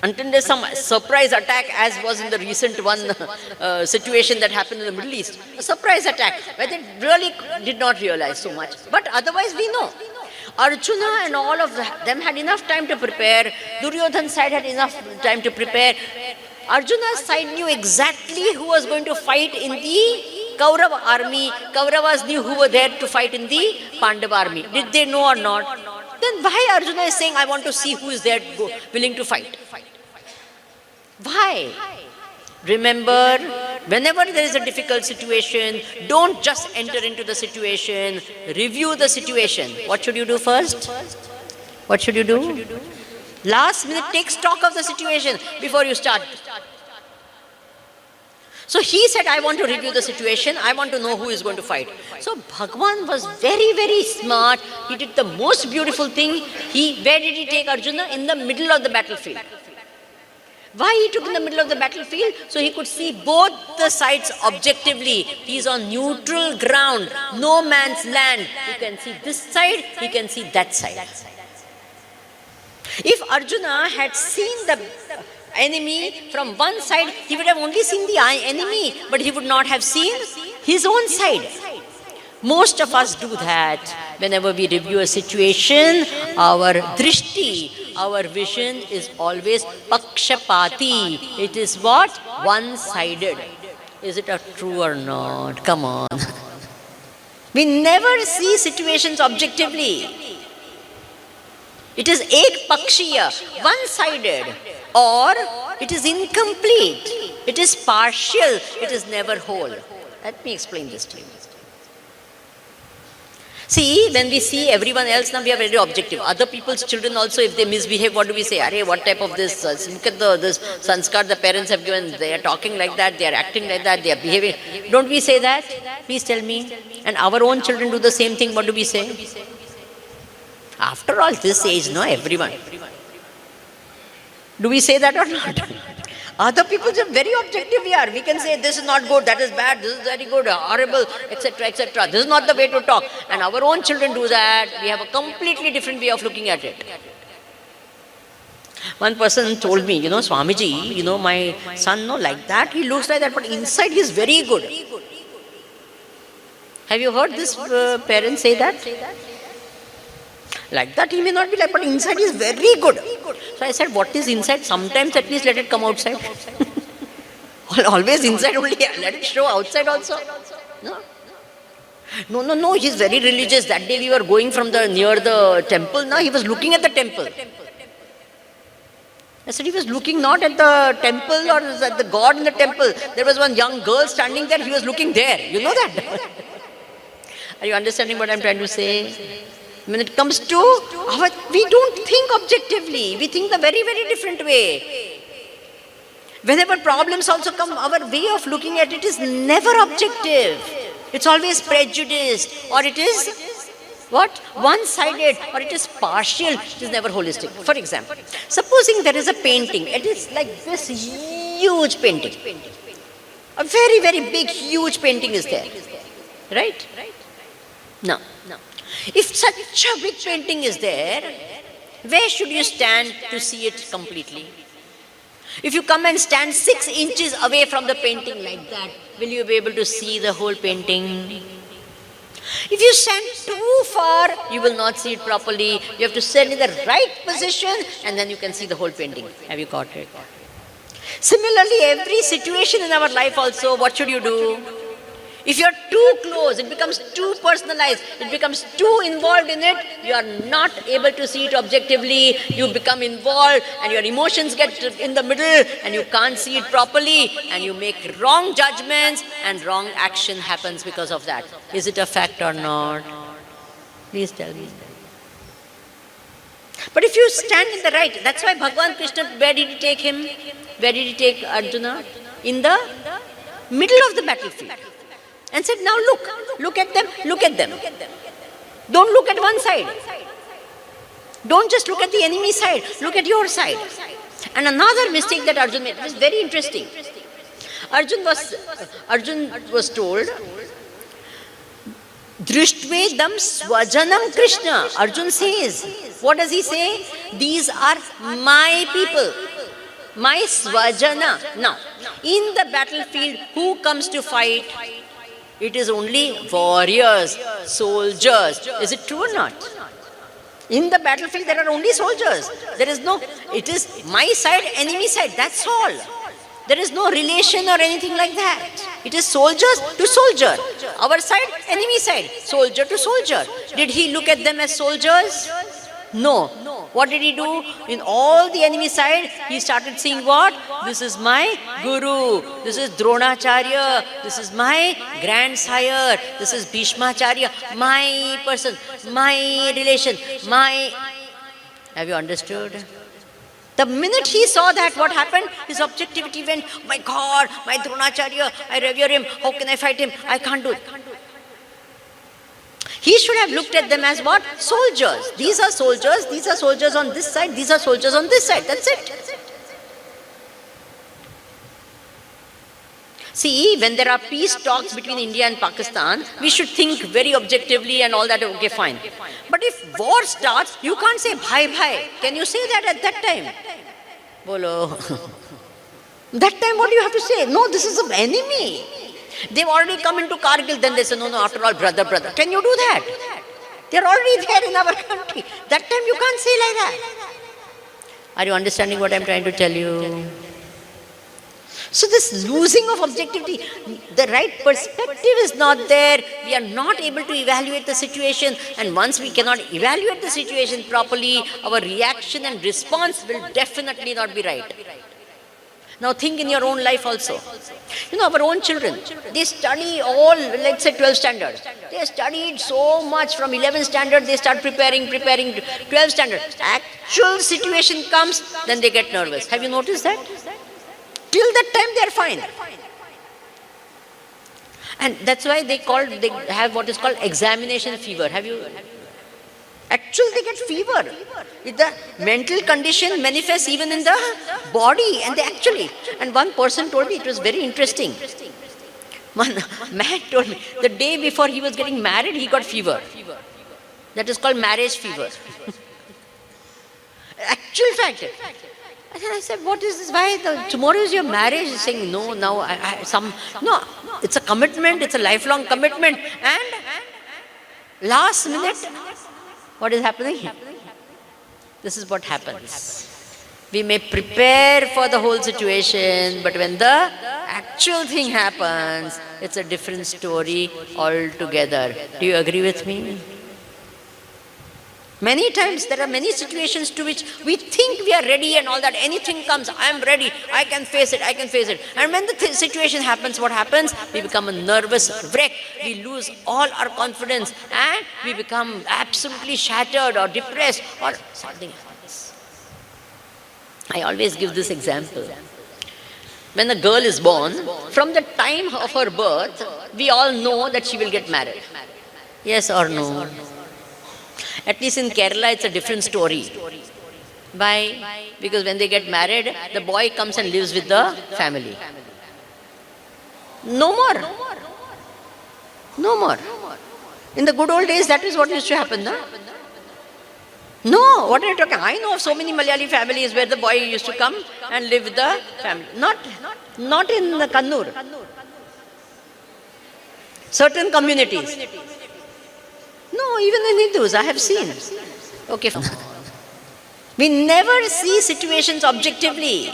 Until there's some surprise attack, as was in the recent one situation that happened in the Middle East. A surprise attack, where they really did not realize so much. But otherwise we know. Arjuna and all of them had enough time to prepare. Duryodhan's side had enough time to prepare. Arjuna's side knew exactly who was going to fight in the Kaurava army. Kauravas knew who were there to fight in the Pandava army. Did they know or not? Then why Arjuna is saying, I want to see who is there willing to fight? Why? Remember, whenever there is a difficult situation, don't just enter into the situation. Review the situation. What should you do first? What should you do? Last minute, take stock of the situation before you start. So he said, I want to review the situation. I want to know who is going to fight. So Bhagwan was very smart. He did the most beautiful thing. Where did he take Arjuna? In the middle of the battlefield. Why he took in the middle of the battlefield? So he could see both the sides objectively. He is on neutral ground, no man's land. He can see this side, he can see that side. If Arjuna had seen the enemy from one side, he would have only seen the enemy, but he would not have seen his own side. Most of us do that. Whenever we review a situation, our drishti, our vision is always pakshapati. It is what? One-sided. Is it true or not? Come on. We never see situations objectively. It is ekpakshiya, one-sided, or it is incomplete. It is partial. It is never whole. Let me explain this to you. See, when we see everyone else now, we are very objective. Other people's children also, if they misbehave, what do we say? Arey, what type of this? Look at this sanskar the parents have given. They are talking like that, they are acting like that, they are behaving. Don't we say that? Please tell me. And our own children do the same thing. What do we say? After all, this age, no, everyone. Do we say that or not? Other people are very objective here. We can say this is not good, that is bad, this is very good, horrible, etc., etc. This is not the way to talk. And our own children do that. We have a completely different way of looking at it. One person told me, Swamiji, my son, like that, he looks like that, but inside he is very good. Have you heard this parent say that? Like that he may not be like, but inside he is very good. So I said, what is inside? Sometimes at least let it come outside. Always inside only, let it show outside also. No, he is very religious. That day we were going from near the temple, he was looking at the temple. I said, he was looking not at the temple or at the God in the temple. There was one young girl standing there, he was looking there. You know that? Are you understanding what I am trying to say? When it comes to we don't think objectively. We think the very, very different way. Whenever problems also come, our way of looking at it is never objective. It's always prejudiced, or it is what? One-sided, or it is partial. It is never holistic. For example, supposing there is a painting. It is like this huge painting. A very, very big, huge painting is there. Right? No. If such a big painting is there, where should you stand to see it completely? If you come and stand 6 inches away from the painting like that, will you be able to see the whole painting? If you stand too far, you will not see it properly. You have to stand in the right position and then you can see the whole painting. Have you got it? Similarly, every situation in our life also, what should you do? If you are too close, it becomes too personalized, it becomes too involved in it, you are not able to see it objectively, you become involved and your emotions get in the middle and you can't see it properly and you make wrong judgments and wrong action happens because of that. Is it a fact or not? Please tell me. But if you stand in the right, that's why Bhagavan Krishna, where did he take him? Where did he take Arjuna? In the middle of the battlefield. And said, now look at them. Don't look at one side. Don't just look at the enemy side, look at your side. And another mistake that Arjun made was very interesting. Arjun was told, Drishtvedam Swajanam Krishna. Arjun says, what does he say? These are my people, my Swajana. Now, in the battlefield, who comes to fight? It is only warriors, soldiers. Is it true or not? In the battlefield, there are only soldiers. There is no, it is my side, enemy side. That's all. There is no relation or anything like that. It is soldiers to soldier. Our side, enemy side. Soldier to soldier. Did he look at them as soldiers? No. What did he do? In all the enemy side, he started seeing what? This is my Guru. This is Dronacharya. This is my grandsire. This is Bhishmacharya. My person. My relation. My... Have you understood? The minute he saw that, what happened? His objectivity went, my God, my Dronacharya, I revere him. How can I fight him? I can't do it. He should have looked at them as what? Soldiers. These are soldiers on this side, these are soldiers on this side. That's it. See, when there are peace talks between India and Pakistan, we should think very objectively and all that, okay, fine. But if war starts, you can't say, bhai, bhai. Can you say that at that time? Bolo. That time, what do you have to say? No, this is an enemy. They've already come into Kargil, then they say, no, after all, brother. Can you do that? They're already there in our country. That time you can't say like that. Are you understanding what I'm trying to tell you? So this losing of objectivity, the right perspective is not there. We are not able to evaluate the situation. And once we cannot evaluate the situation properly, our reaction and response will definitely not be right. Now think in your own life also. You know, our own children, they study all, let's say 12 standard. They studied so much from 11 standard, they start preparing 12 standard. Actual situation comes, then they get nervous. Have you noticed that? Till that time they are fine. And that's why they have what is called examination fever. Have you? Actually, they get fever. The mental condition manifests even in the body, and and one person told me, it was very interesting. One man told me, the day before he was getting married, he got fever. That is called marriage fever. Actual fact. And then I said, what is this? Why? Tomorrow is your marriage. He's saying, no, now no, it's a commitment, it's a lifelong commitment. And last minute, what is happening? This is what happens. We may prepare for the whole situation, but when the actual thing happens, it's a different story altogether. Do you agree with me? Many times there are many situations to which we think we are ready and all that. Anything comes, I am ready, I can face it. And when the situation happens, what happens? We become a nervous wreck. We lose all our confidence and we become absolutely shattered or depressed or something happens. I always give this example. When a girl is born, from the time of her birth, we all know that she will get married. Yes or no? At least in Kerala, it's a different story. Why? Because when they get married, the boy comes and lives with the family. No more. No more. In the good old days, that is what used to happen, no? No, what are you talking? I know of so many Malayali families where the boy used to come and live with the family. Not in the Kannur. Certain communities. No, even in Hindus, I have seen. Okay. We never see situations objectively.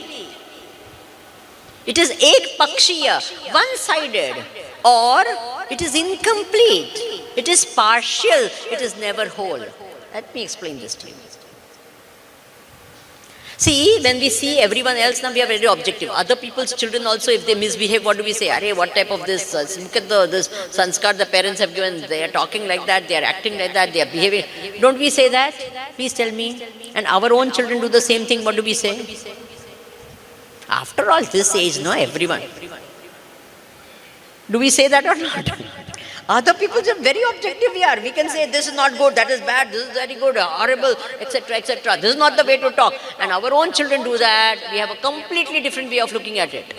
It is ekpakshiya, one-sided, or it is incomplete. It is partial. It is never whole. Let me explain this to you. See, when we see everyone else, now we are very objective. Other people's children also, if they misbehave, what do we say? Arey, what type of this? Look at this sanskar the parents have given. They are talking like that, they are acting like that, they are behaving. Don't we say that? Please tell me. And our own children do the same thing. What do we say? After all, this age, no, everyone. Do we say that or not? Other people are very objective here. We can say this is not good, that is bad, this is very good, horrible, etc., etc. This is not the way to talk. And our own children do that. We have a completely different way of looking at it.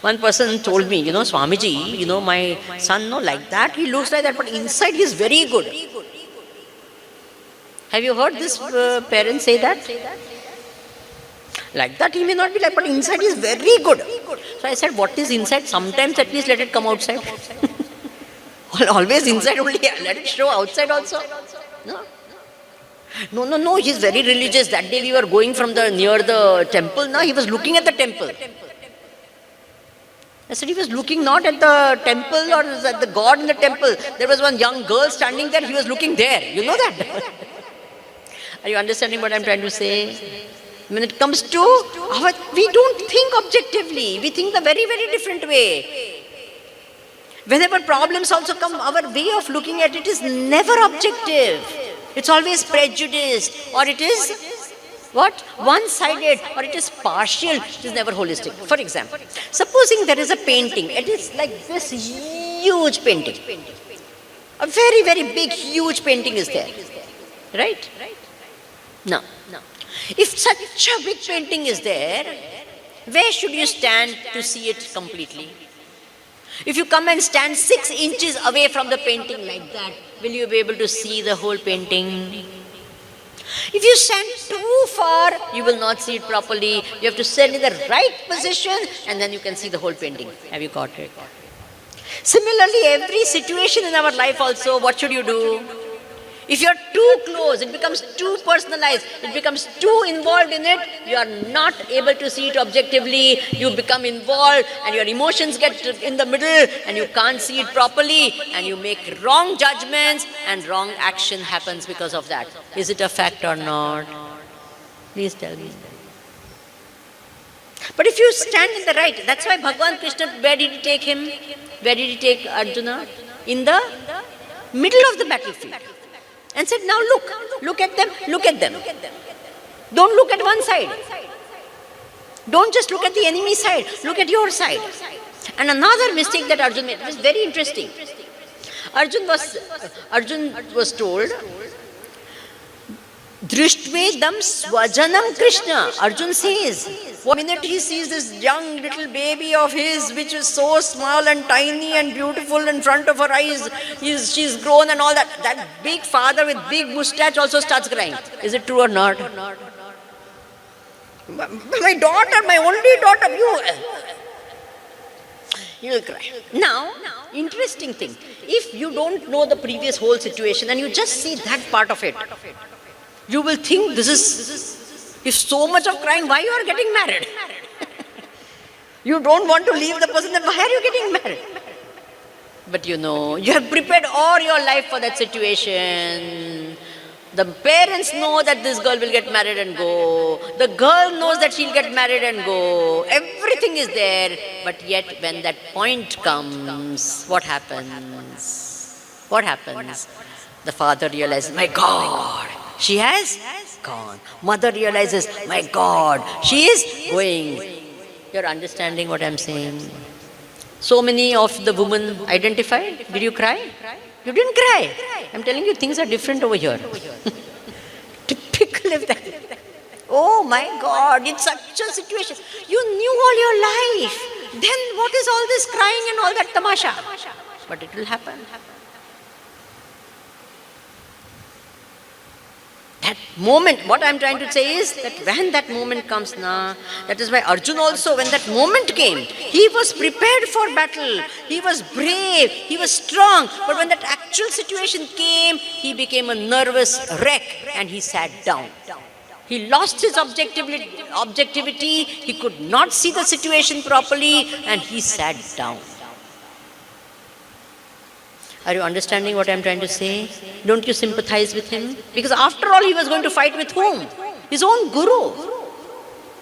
One person told me, Swamiji, my son, no, like that, he looks like that, but inside he is very good. Have you heard this parent say that? Like that he may not be like, but inside he is very good. So I said, what is inside? Sometimes at least let it come outside. Always inside only, let it show outside also. No, he is very religious. That day we were going from near the temple, now he was looking at the temple. I said he was looking not at the temple or at the God in the temple. There was one young girl standing there, he was looking there. You know that? Are you understanding what I am trying to say? When it comes to we don't think objectively. We think the very, very different way. Whenever problems also come, our way of looking at it is never objective. It's always prejudiced, or it is what? One-sided, or it is partial. It is never holistic. For example, supposing there is a painting. It is like this huge painting. A very, very big, huge painting is there. Right? Now, if such a big painting is there, where should you stand to see it completely? If you come and stand 6 inches away from the painting like that, will you be able to see the whole painting? If you stand too far, you will not see it properly. You have to stand in the right position and then you can see the whole painting. Have you got it? Similarly, every situation in our life also, what should you do? If you are too close, it becomes too personalized, it becomes too involved in it, you are not able to see it objectively, you become involved and your emotions get in the middle and you can't see it properly and you make wrong judgments and wrong action happens because of that. Is it a fact or not? Please tell me. But if you stand in the right, that's why Bhagavan Krishna, where did he take him? Where did he take Arjuna? In the middle of the battlefield. And said, now look at them, look at them. Don't look at one side. Don't just look at the enemy side, look at your side. And another mistake that Arjun made was very interesting. Arjun was told, Drishtvedam Swajanam Krishna. Arjun says, one minute he sees this young little baby of his, which is so small and tiny and beautiful in front of her eyes. She's grown and all that. That big father with big mustache also starts crying. Is it true or not? My daughter, my only daughter, you will cry. Now, interesting thing. If you don't know the previous whole situation and you just see that part of it, you will think this is, if so much of crying, why you are getting married? You don't want to leave the person, then why are you getting married? But you know, you have prepared all your life for that situation. The parents know that this girl will get married and go. The girl knows that she'll get married and go. Everything is there. But yet when that point comes, what happens? What happens? The father realizes, my God, she has gone. Mother realizes, my God, she is going. You're understanding what I'm saying? So many of the women identified. Did you cry? You didn't cry. I'm telling you, things are different over here. Typical of that. Oh my God, it's such a situation. You knew all your life. Then what is all this crying and all that tamasha? But it will happen. That moment, what I'm trying to say is that when that moment comes, that is why Arjun also, when that moment came, he was prepared for battle. He was brave, he was strong. But when that actual situation came, he became a nervous wreck and he sat down. He lost his objectivity, he could not see the situation properly and he sat down. Are you understanding what I'm trying to say? Don't you sympathize with him? Because after all, he was going to fight with whom? His own guru.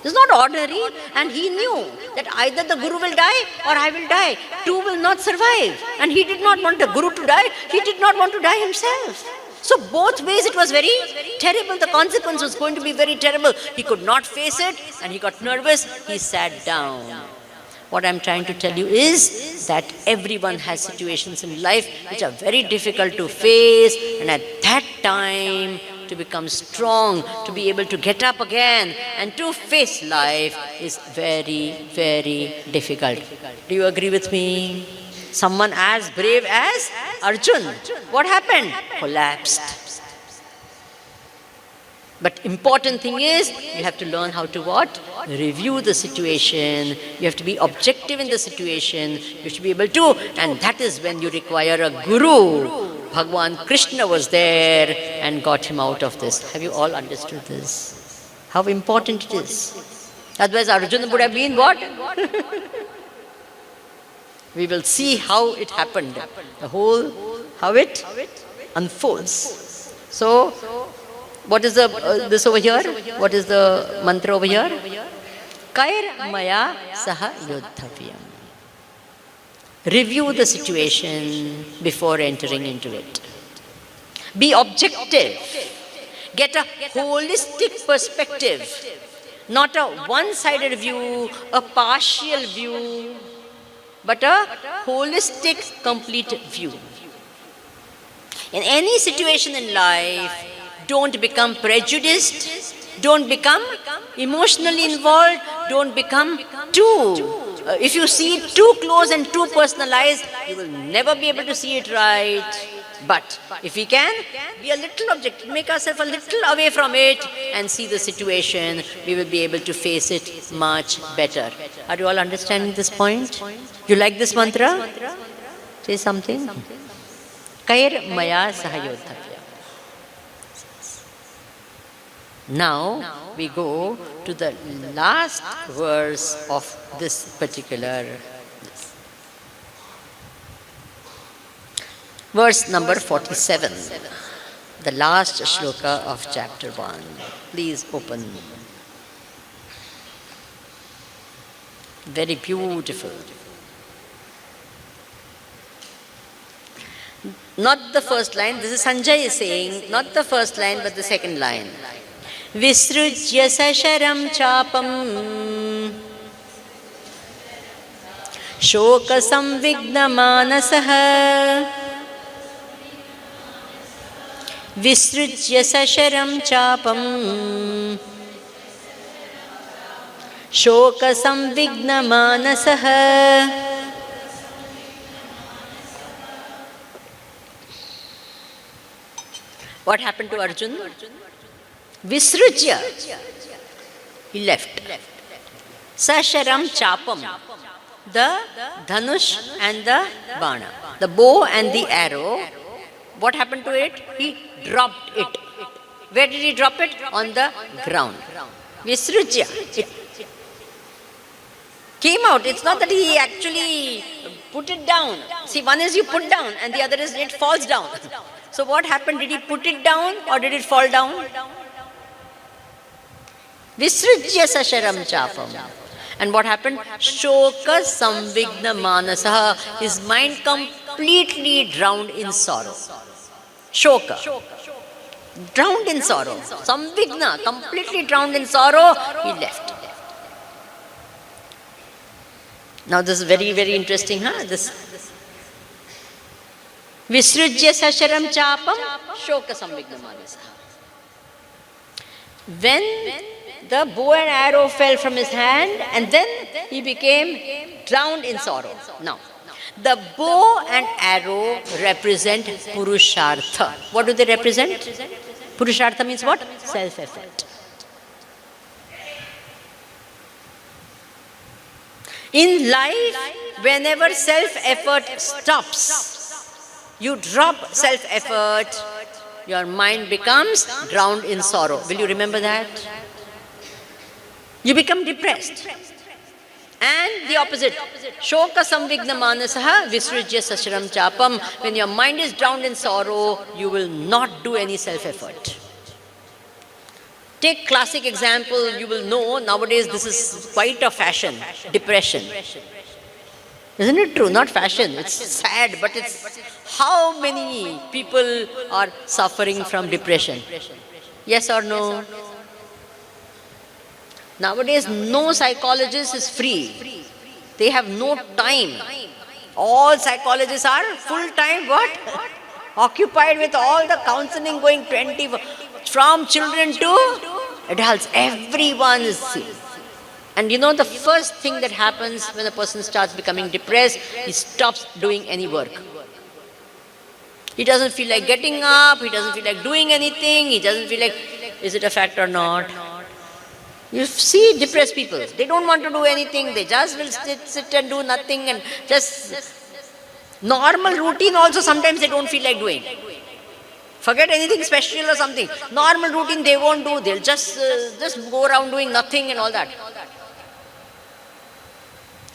It's not ordinary. And he knew that either the guru will die or I will die. Two will not survive. And he did not want the guru to die. He did not want to die himself. So both ways it was very terrible. The consequence was going to be very terrible. He could not face it and he got nervous. He sat down. What I'm trying to tell you is that everyone has situations in life which are very difficult to face, and at that time, to become strong, to be able to get up again and to face life is very, very difficult. Do you agree with me? Someone as brave as Arjun, what happened? Collapsed. But important thing is, you have to learn how to what? Review the situation. You have to be objective in the situation. You should be able to, and that is when you require a guru. Bhagavan Krishna was there and got him out of this. Have you all understood this? How important it is. Otherwise Arjuna would have been what? We will see how it happened. The whole, how it unfolds. So, what is this over here? What is the mantra over here? Kair maya saha yodhavyam. Review the situation before entering into it. Be objective. Get a holistic perspective. Not a one-sided view, a partial view, but a holistic, complete view. In any situation in life, don't become prejudiced, don't become emotionally involved, don't become if you see it too close and too personalized, you will never be able to see it right. But if we can be a little objective, make ourselves a little away from it and see the situation, we will be able to face it much better. Are you all understanding this point? You like this mantra? Say something. Kair maya sahayodhavya. Now we go to the last verse of this particular verse number 47, the last shloka of chapter 1. Please open. Very beautiful. Not the first line, this is Sanjay is saying, not the first line but the second line. Visrujya sasharam chapam shoka samvigna manasaha. Visrujya sasharam chapam shoka samvigna manasaha. What happened to Arjun? Visrujya. He left. Sasharam chapam. The dhanush and the bana. The bow and the arrow. What happened to it? He dropped it. Where did he drop it? On the ground. Visrujya. It came out. It's not that he actually put it down. See, one is you put down and the other is it falls down. So what happened? Did he put it down or did it fall down? Visrujya sasharam chapam. And what happened? Shoka samvigna manasaha. His mind completely drowned in sorrow. Shoka. Drowned in sorrow. Samvigna. Completely drowned in sorrow. He left. Now this is very, very interesting, huh? This Visrujya sasharam chapam shoka samvigna manasaha. When the bow and arrow fell from his hand and then he became drowned in sorrow. Now, the bow and arrow represent Purushartha. What do they represent? Purushartha means what? Self-effort. In life, whenever self-effort stops, you drop self-effort, your mind becomes drowned in sorrow. Will you remember that? You become depressed. And the opposite. Shoka samvigna manasaha visrujya sasharam chapam. When your mind is drowned in sorrow, you will not do any self-effort. Take classic example, you will know nowadays this is quite a fashion. Depression. Isn't it true? Not fashion. It's sad, but it's how many people are suffering from depression? Yes or no? Nowadays, no psychologist is free. They have no time. All psychologists are full-time what? Occupied with all the counseling going 20, from children to adults. Everyone is sick. And you know the first thing that happens when a person starts becoming depressed, he stops doing any work. He doesn't feel like getting up, he doesn't feel like doing anything, he doesn't feel like, is it a fact or not? You see depressed people, they don't want to do anything, they just will sit and do nothing and just normal routine also sometimes they don't feel like doing. Forget anything special or something. Normal routine they won't do, they'll just go around doing nothing and all that.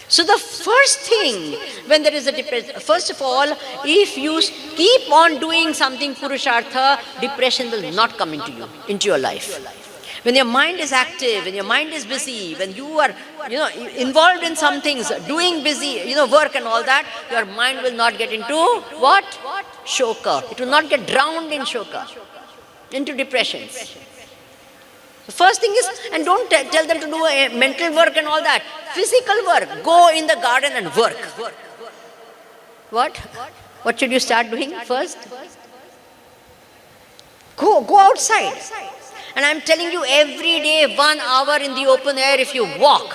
So the first thing when there is a depression, first of all, if you keep on doing something Purushartha, depression will not come into your life. When your mind is active, when your mind is busy, when you are, involved in some things, doing busy, work and all that, your mind will not get into what? Shoka. It will not get drowned in shoka, into depressions. The first thing is, and don't tell them to do mental work and all that. Physical work. Go in the garden and work. What? What should you start doing first? Go outside. And I'm telling you, every day, 1 hour in the open air, if you walk,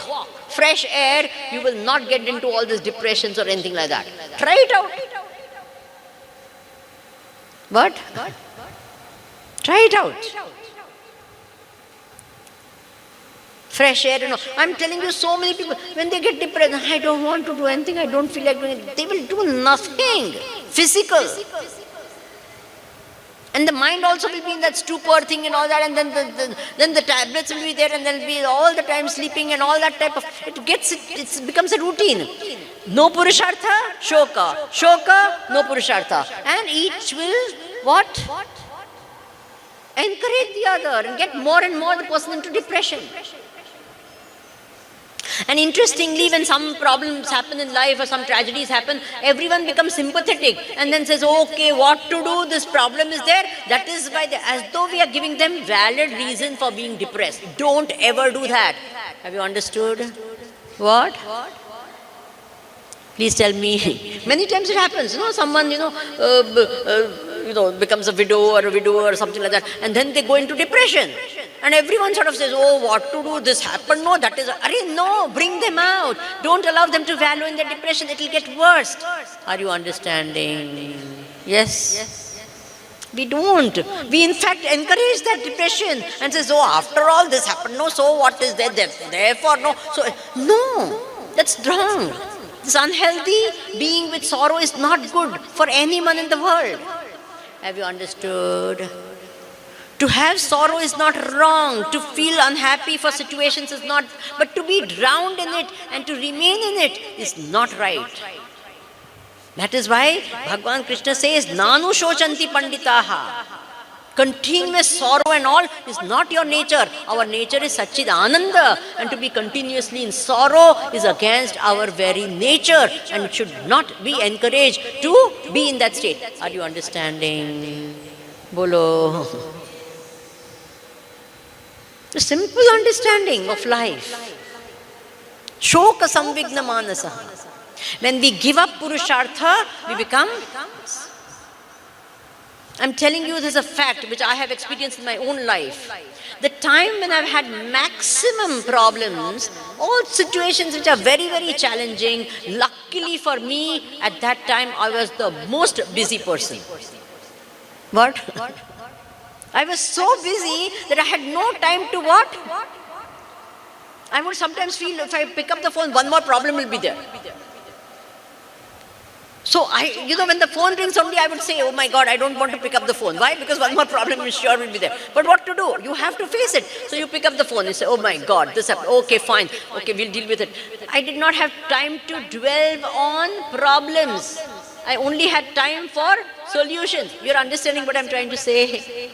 fresh air, you will not get into all these depressions or anything like that. Try it out. What? Try it out. Fresh air, I'm telling you, so many people, when they get depressed, I don't want to do anything, I don't feel like doing it. They will do nothing physical. And the mind also will be in that stupor thing and all that, and then the tablets will be there, and they'll be all the time sleeping and all that type of, it becomes a routine. No Purushartha, Shoka. Shoka, no Purushartha. And each will, what? Encourage the other and get more and more the person into depression. And interestingly, when some problems happen in life or some tragedies happen, everyone becomes sympathetic and then says, okay, what to do? This problem is there. That is why, as though we are giving them valid reason for being depressed. Don't ever do that. Have you understood? What? Please tell me. Many times it happens, someone, becomes a widow or a widower or something like that, and then they go into depression. And everyone sort of says, oh, what to do? This happened. No, that is, no, bring them out. Don't allow them to wallow in their depression. It will get worse. Are you understanding? Yes. We don't. We in fact encourage that depression and says, oh, after all this happened. No, so what is there? Therefore, no. So, no, that's wrong. This unhealthy being with sorrow is not good for anyone in the world. Have you understood? To have sorrow is not wrong. To feel unhappy for situations is not, but to be drowned in it and to remain in it is not right. That is why Bhagavan Krishna says, Nanu shochanti panditaha. Continuous sorrow and all is not your nature. Our nature is Satchid Ananda, and to be continuously in sorrow is against our very nature and should not be encouraged to be in that state. Are you understanding? Bolo. The simple understanding of life. Shoka samvigna manasa. When we give up Purushartha, we become. I'm telling you, this is a fact which I have experienced in my own life. The time when I've had maximum problems, all situations which are very, very challenging, luckily for me, at that time I was the most busy person. What? I was so busy that I had no time to what? I would sometimes feel if I pick up the phone, one more problem will be there. So when the phone rings only, I would say, oh my God, I don't want to pick up the phone. Why? Because one more problem is sure will be there. But what to do? You have to face it. So you pick up the phone and say, oh my God, this happened. Okay, fine. Okay, we'll deal with it. I did not have time to dwell on problems. I only had time for solutions. You're understanding what I'm trying to say?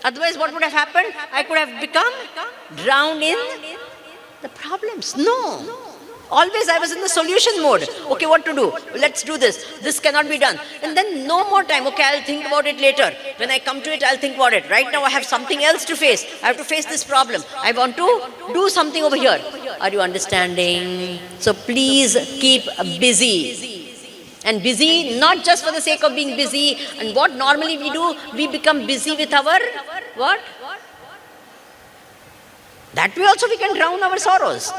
Otherwise, what would have happened? I could have become drowned in the problems. No. Always I was in the solution mode. Okay, what to do? Let's do this. This cannot be done. And then no more time. Okay, I'll think about it later. When I come to it, I'll think about it. Right now I have something else to face. I have to face this problem. I want to do something over here. Are you understanding? So please keep busy. And busy not just for the sake of being busy. And what normally we do, we become busy with our what? That way also we can drown our sorrows.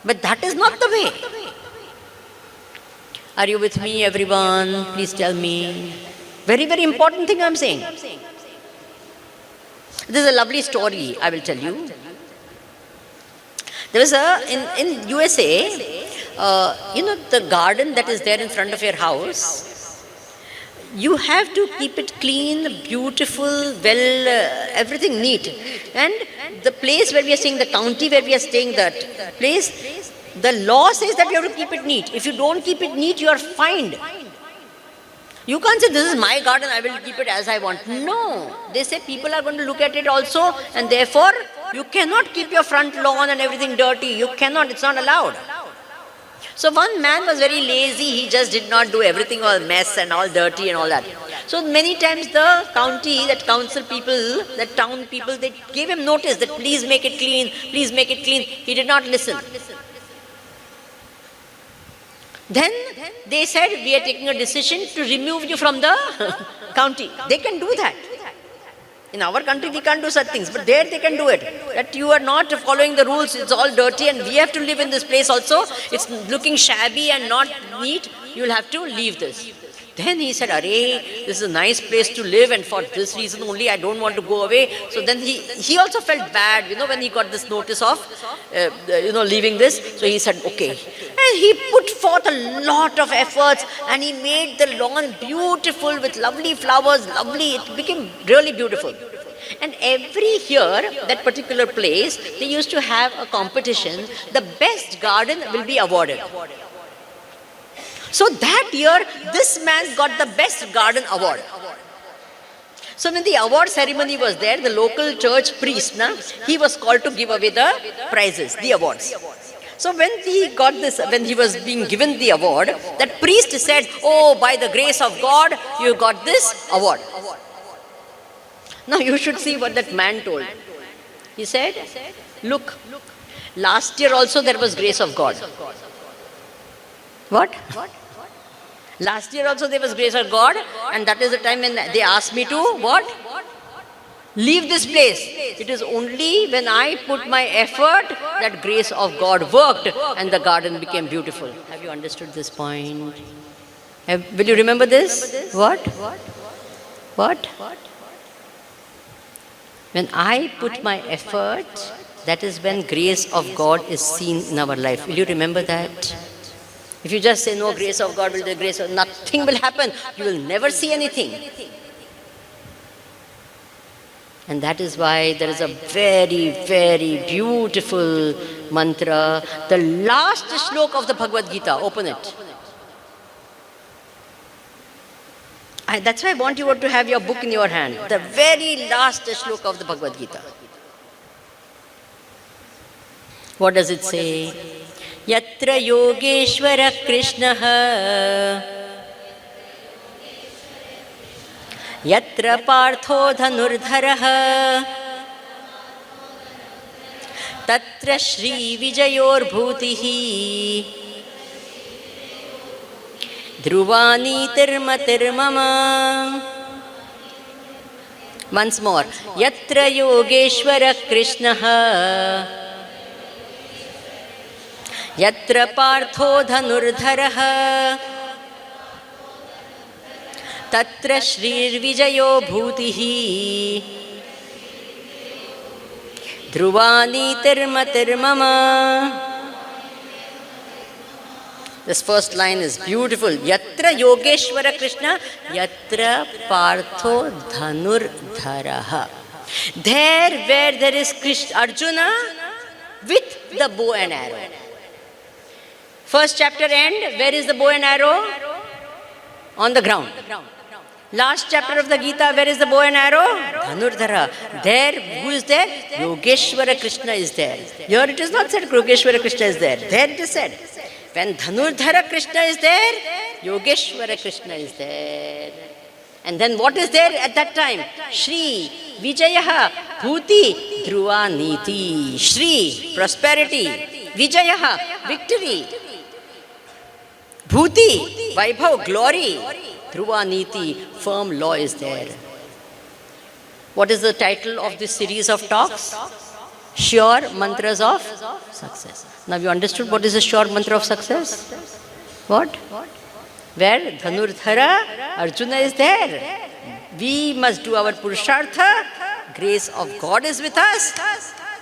But that is not the way. Are you with me, everyone? Please tell me. Very, very important thing I'm saying. This is a lovely story, I will tell you. There was in USA, the garden that is there in front of your house, you have to keep it clean, beautiful, everything neat. And the place where we are staying, the county where we are staying, that place, the law says that you have to keep it neat. If you don't keep it neat, you are fined. You can't say, this is my garden, I will keep it as I want. No. They say people are going to look at it also, and therefore, you cannot keep your front lawn and everything dirty. You cannot, it's not allowed. So one man was very lazy, he just did not do everything all mess and all dirty and all that. So many times the county, that council people, the town people, they gave him notice that please make it clean, please make it clean. He did not listen. Then they said, we are taking a decision to remove you from the county. They can do that. In our country, we can't do such things, but there they can do it. That you are not following the rules, it's all dirty, and we have to live in this place also. It's looking shabby and not neat. You'll have to leave this. Then he said, Arey, this is a nice place to live, and for this reason only I don't want to go away. So then he also felt bad, when he got this notice of, leaving this. So he said, okay. And he put forth a lot of efforts, and he made the lawn beautiful with lovely flowers, it became really beautiful. And every year, that particular place, they used to have a competition. The best garden will be awarded. So that year, this man got the best garden award. So when the award ceremony was there, the local church priest, he was called to give away the prizes, the awards. So when he was being given the award, that priest said, "Oh, by the grace of God, you got this award." Now you should see what that man told. He said, "Look, last year also there was grace of God." What? Last year also there was grace of God, and that is the time when they asked me to what? Leave this place. It is only when I put my effort that grace of God worked and the garden became beautiful. Have you understood this point? Will you remember this? What? When I put my effort, that is when grace of God is seen in our life. Will you remember that? If you just say, "No, grace of God will do grace," nothing will happen. You will never see anything. And that is why there is a very, very beautiful mantra. The last shloka of the Bhagavad Gita. Open it. That's why I want you all to have your book in your hand. The very last shloka of the Bhagavad Gita. What does it say? Yatra Yogeshwara Krishnaha Yatra Partho Dhanurdharaha Tatra Shri Vijayor Bhutihi Dhruvani Tirma Tirmama. Once more. Yatra Yogeshwara Krishnaha Yatra Partho Dhanurdharaha Tatra Shri Vijayo Bhutihi Dhruvani Tirma Tirmama. This first line is beautiful. Yatra Yogeshwara Krishna, Yatra Partho Dhanurdharaha. There where there is Krishna, Arjuna with the bow and arrow. First chapter end, where is the bow and arrow? On the ground. Last chapter of the Gita, where is the bow and arrow? Dhanurdhara. There, who is there? Yogeshwara Krishna is there. Here it is not said Yogeshwara Krishna is there. There it is said. When Dhanurdhara Krishna is there, Yogeshwara Krishna is there. And then what is there at that time? Shri, Vijayaha, Bhuti, Dhruva Niti. Shri, prosperity. Vijayaha, victory. Bhuti, Vaibhav, glory. Dhruva Niti, firm law is there. What is the title of this series of talks? Sure mantras of success. Now you understood what is the sure mantra of success? What? Where Dhanurdhara, Arjuna is there. We must do our Purushartha. Grace of God is with us.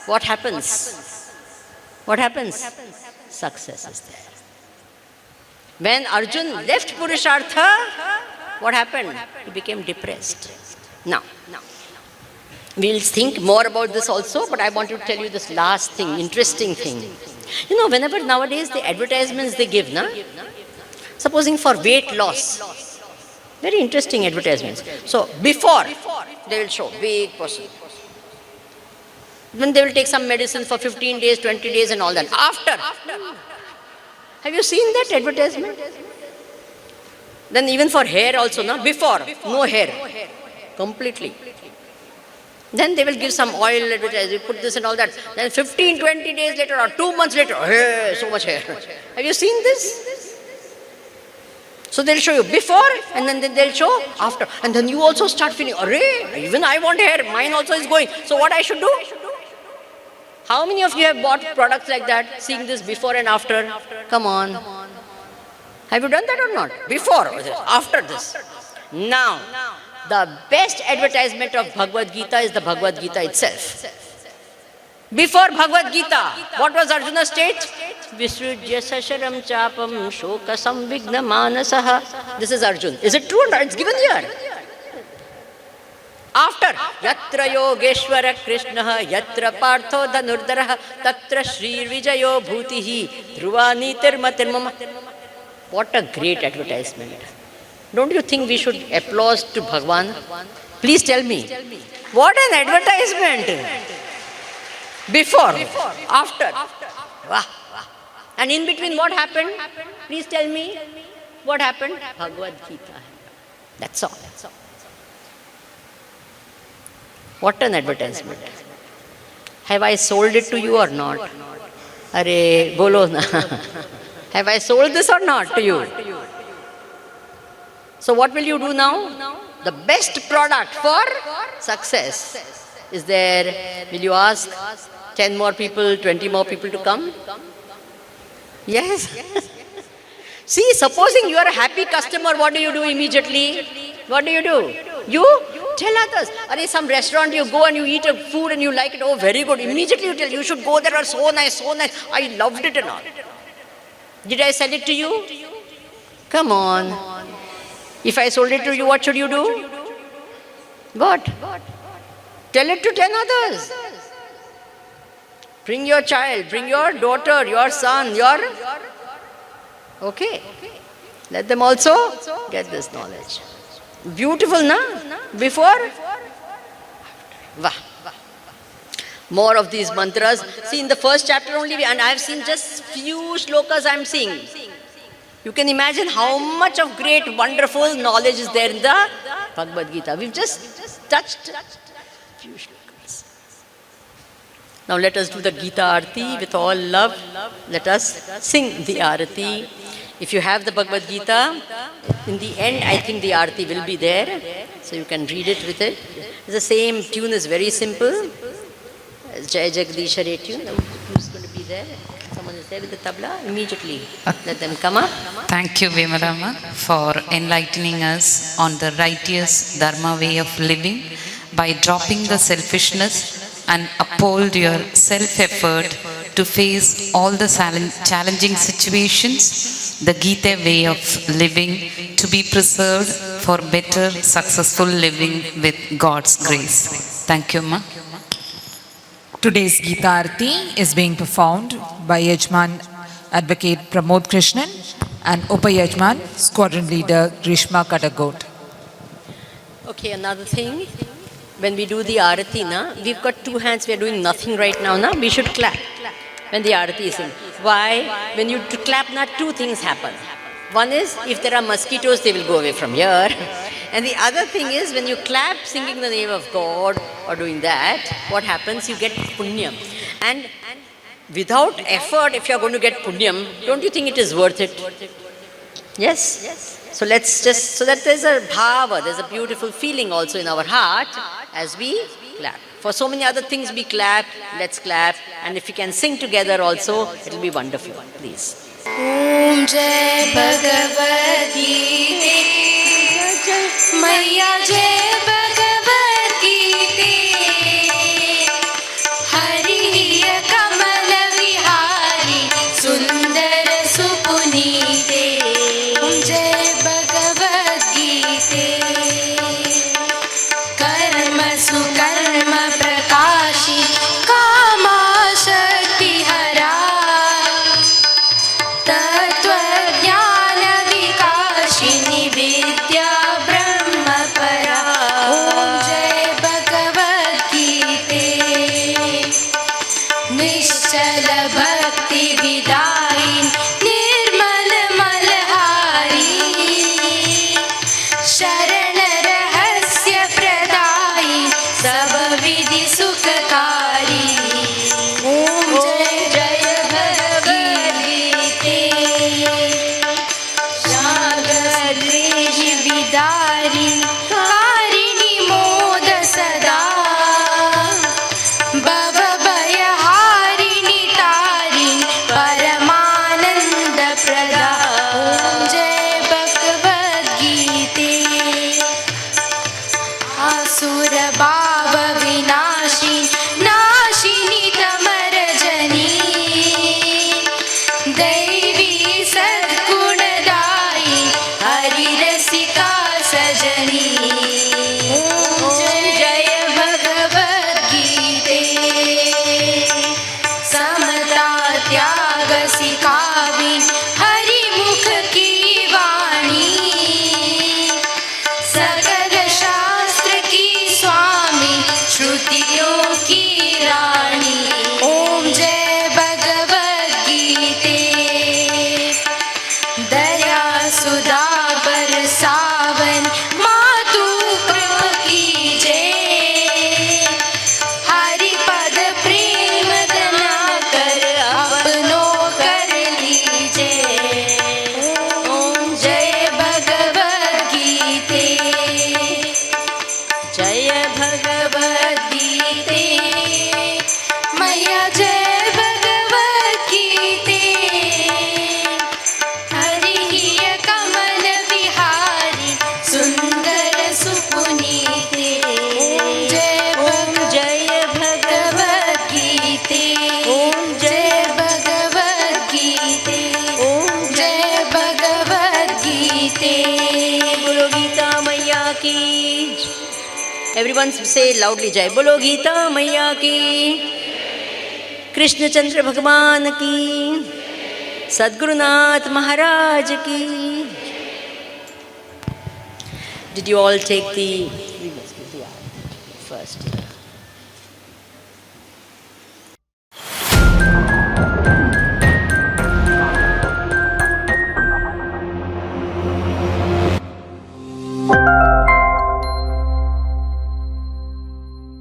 What happens? What happens? Success is there. When Arjuna left Purushartha, what happened? He became depressed. Now, we'll think more about this also, but I want to tell you this last thing, interesting thing. You know, whenever nowadays the advertisements they give, supposing for weight loss, very interesting advertisements. So, before, they will show big person. Then they will take some medicine for 15 days, 20 days and all that. After. Have you seen that advertisement? Then even for hair also, before, no hair. Completely. Then they will give some oil advertising, put this and all that. Then 15, 20 days later or 2 months later, hey, so much hair. Have you seen this? So they'll show you before and then they'll show after. And then you also start feeling, array, even I want hair, mine also is going. So what I should do? How many of you have bought products like that, seeing this before and after? Come on. Have you done that or not? Before, after this. Now, the best advertisement of Bhagavad Gita is the Bhagavad Gita itself. Before Bhagavad Gita, what was Arjuna's state? Visrujya sasharam chapam shoka samvigna manasaha. This is Arjuna. Is it true or not? It's given here. After, Yatra Yogeshwara Krishnaha, Yatra Partho Dhanurdharaha, Tatra Shri Vijayo Bhutihi, Dhruvani Tirma Tirmama. What a great advertisement. Don't you think we should applaud to Bhagwan? Please tell me. What an advertisement. Before, after. Wow. And in between what happened? Please tell me. What happened? Bhagavad Gita. That's all. What an advertisement. Have I sold it to you or not? Arey, bolo na. Have I sold this or not to you? So what will you do now? The best product for success is there. Will you ask 10 more people, 20 more people to come? Yes. See, supposing you are a happy customer, what do you do immediately? What do? You tell others. Arey, some restaurant you go and you eat a food and you like it. Oh, very good. Immediately you tell, you should go there. So nice, so nice. I loved it and all. Did I sell it to you? Come on. If I sold it to you, what should you do? What? Tell it to 10 others. Bring your child, bring your daughter, your son, your... Okay. Let them also get this knowledge. Beautiful, na? Before? Wah. More of these mantras. See, in the first chapter only, and I have seen just few shlokas I am seeing. You can imagine how much of great, wonderful knowledge is there in the Bhagavad Gita. We've just touched few shlokas. Now let us do the Gita Arati with all love. Let us sing the Arati. If you have the Bhagavad Gita, in the end, I think the Arati will be there. So you can read it with it. The same tune is very simple. Jai Jagdish Hare tune. Who's going to be there? Someone is there with the tabla? Immediately. Let them come up. Thank you, Vimalama, for enlightening us on the righteous Dharma way of living by dropping the selfishness and uphold your self-effort to face all the challenging situations, the Gita way of living to be preserved for better, successful living with God's grace. Thank you, Ma. Today's Gita Arati is being performed by Yajman Advocate Pramod Krishnan and Upayajman Squadron Leader Grishma Kadagot. Okay, another thing. When we do the Arati, na, we've got two hands, we are doing nothing right now. Na? We should clap when the Arati is in. Why? When you clap, na, two things happen. One is, if there are mosquitoes, they will go away from here. And the other thing is, when you clap singing the name of God or doing that, what happens? You get punyam. And without effort, if you are going to get punyam, don't you think it is worth it? Yes? So let's just, so that there's a bhava, there's a beautiful feeling also in our heart as we clap. For so many other things we clap, let's clap. And if we can sing together also, it will be wonderful. Please. Om Jai Bhagavad Gita Maya Jai Bhagavad Gita Hariya Kamala Vihari Sundara Supunite Om Jai Bhagavad Gita Karma Sukarma Prakashi Kama Shakti Hara Bhava Vinashi भगवद्गीते मैया जय भगवद्गीते हरिः कमल विहारी सुंदर सुपुनीते ओम जय भगवद्गीते ओम जय भगवद्गीते ओम जय भगवद्गीते बोलो गीता मैया की। Everyone say loudly, जय बोलो गीता मैया की, कृष्णचंद्र भगवान की, सद्गुरुनाथ महाराज की. Did you all take the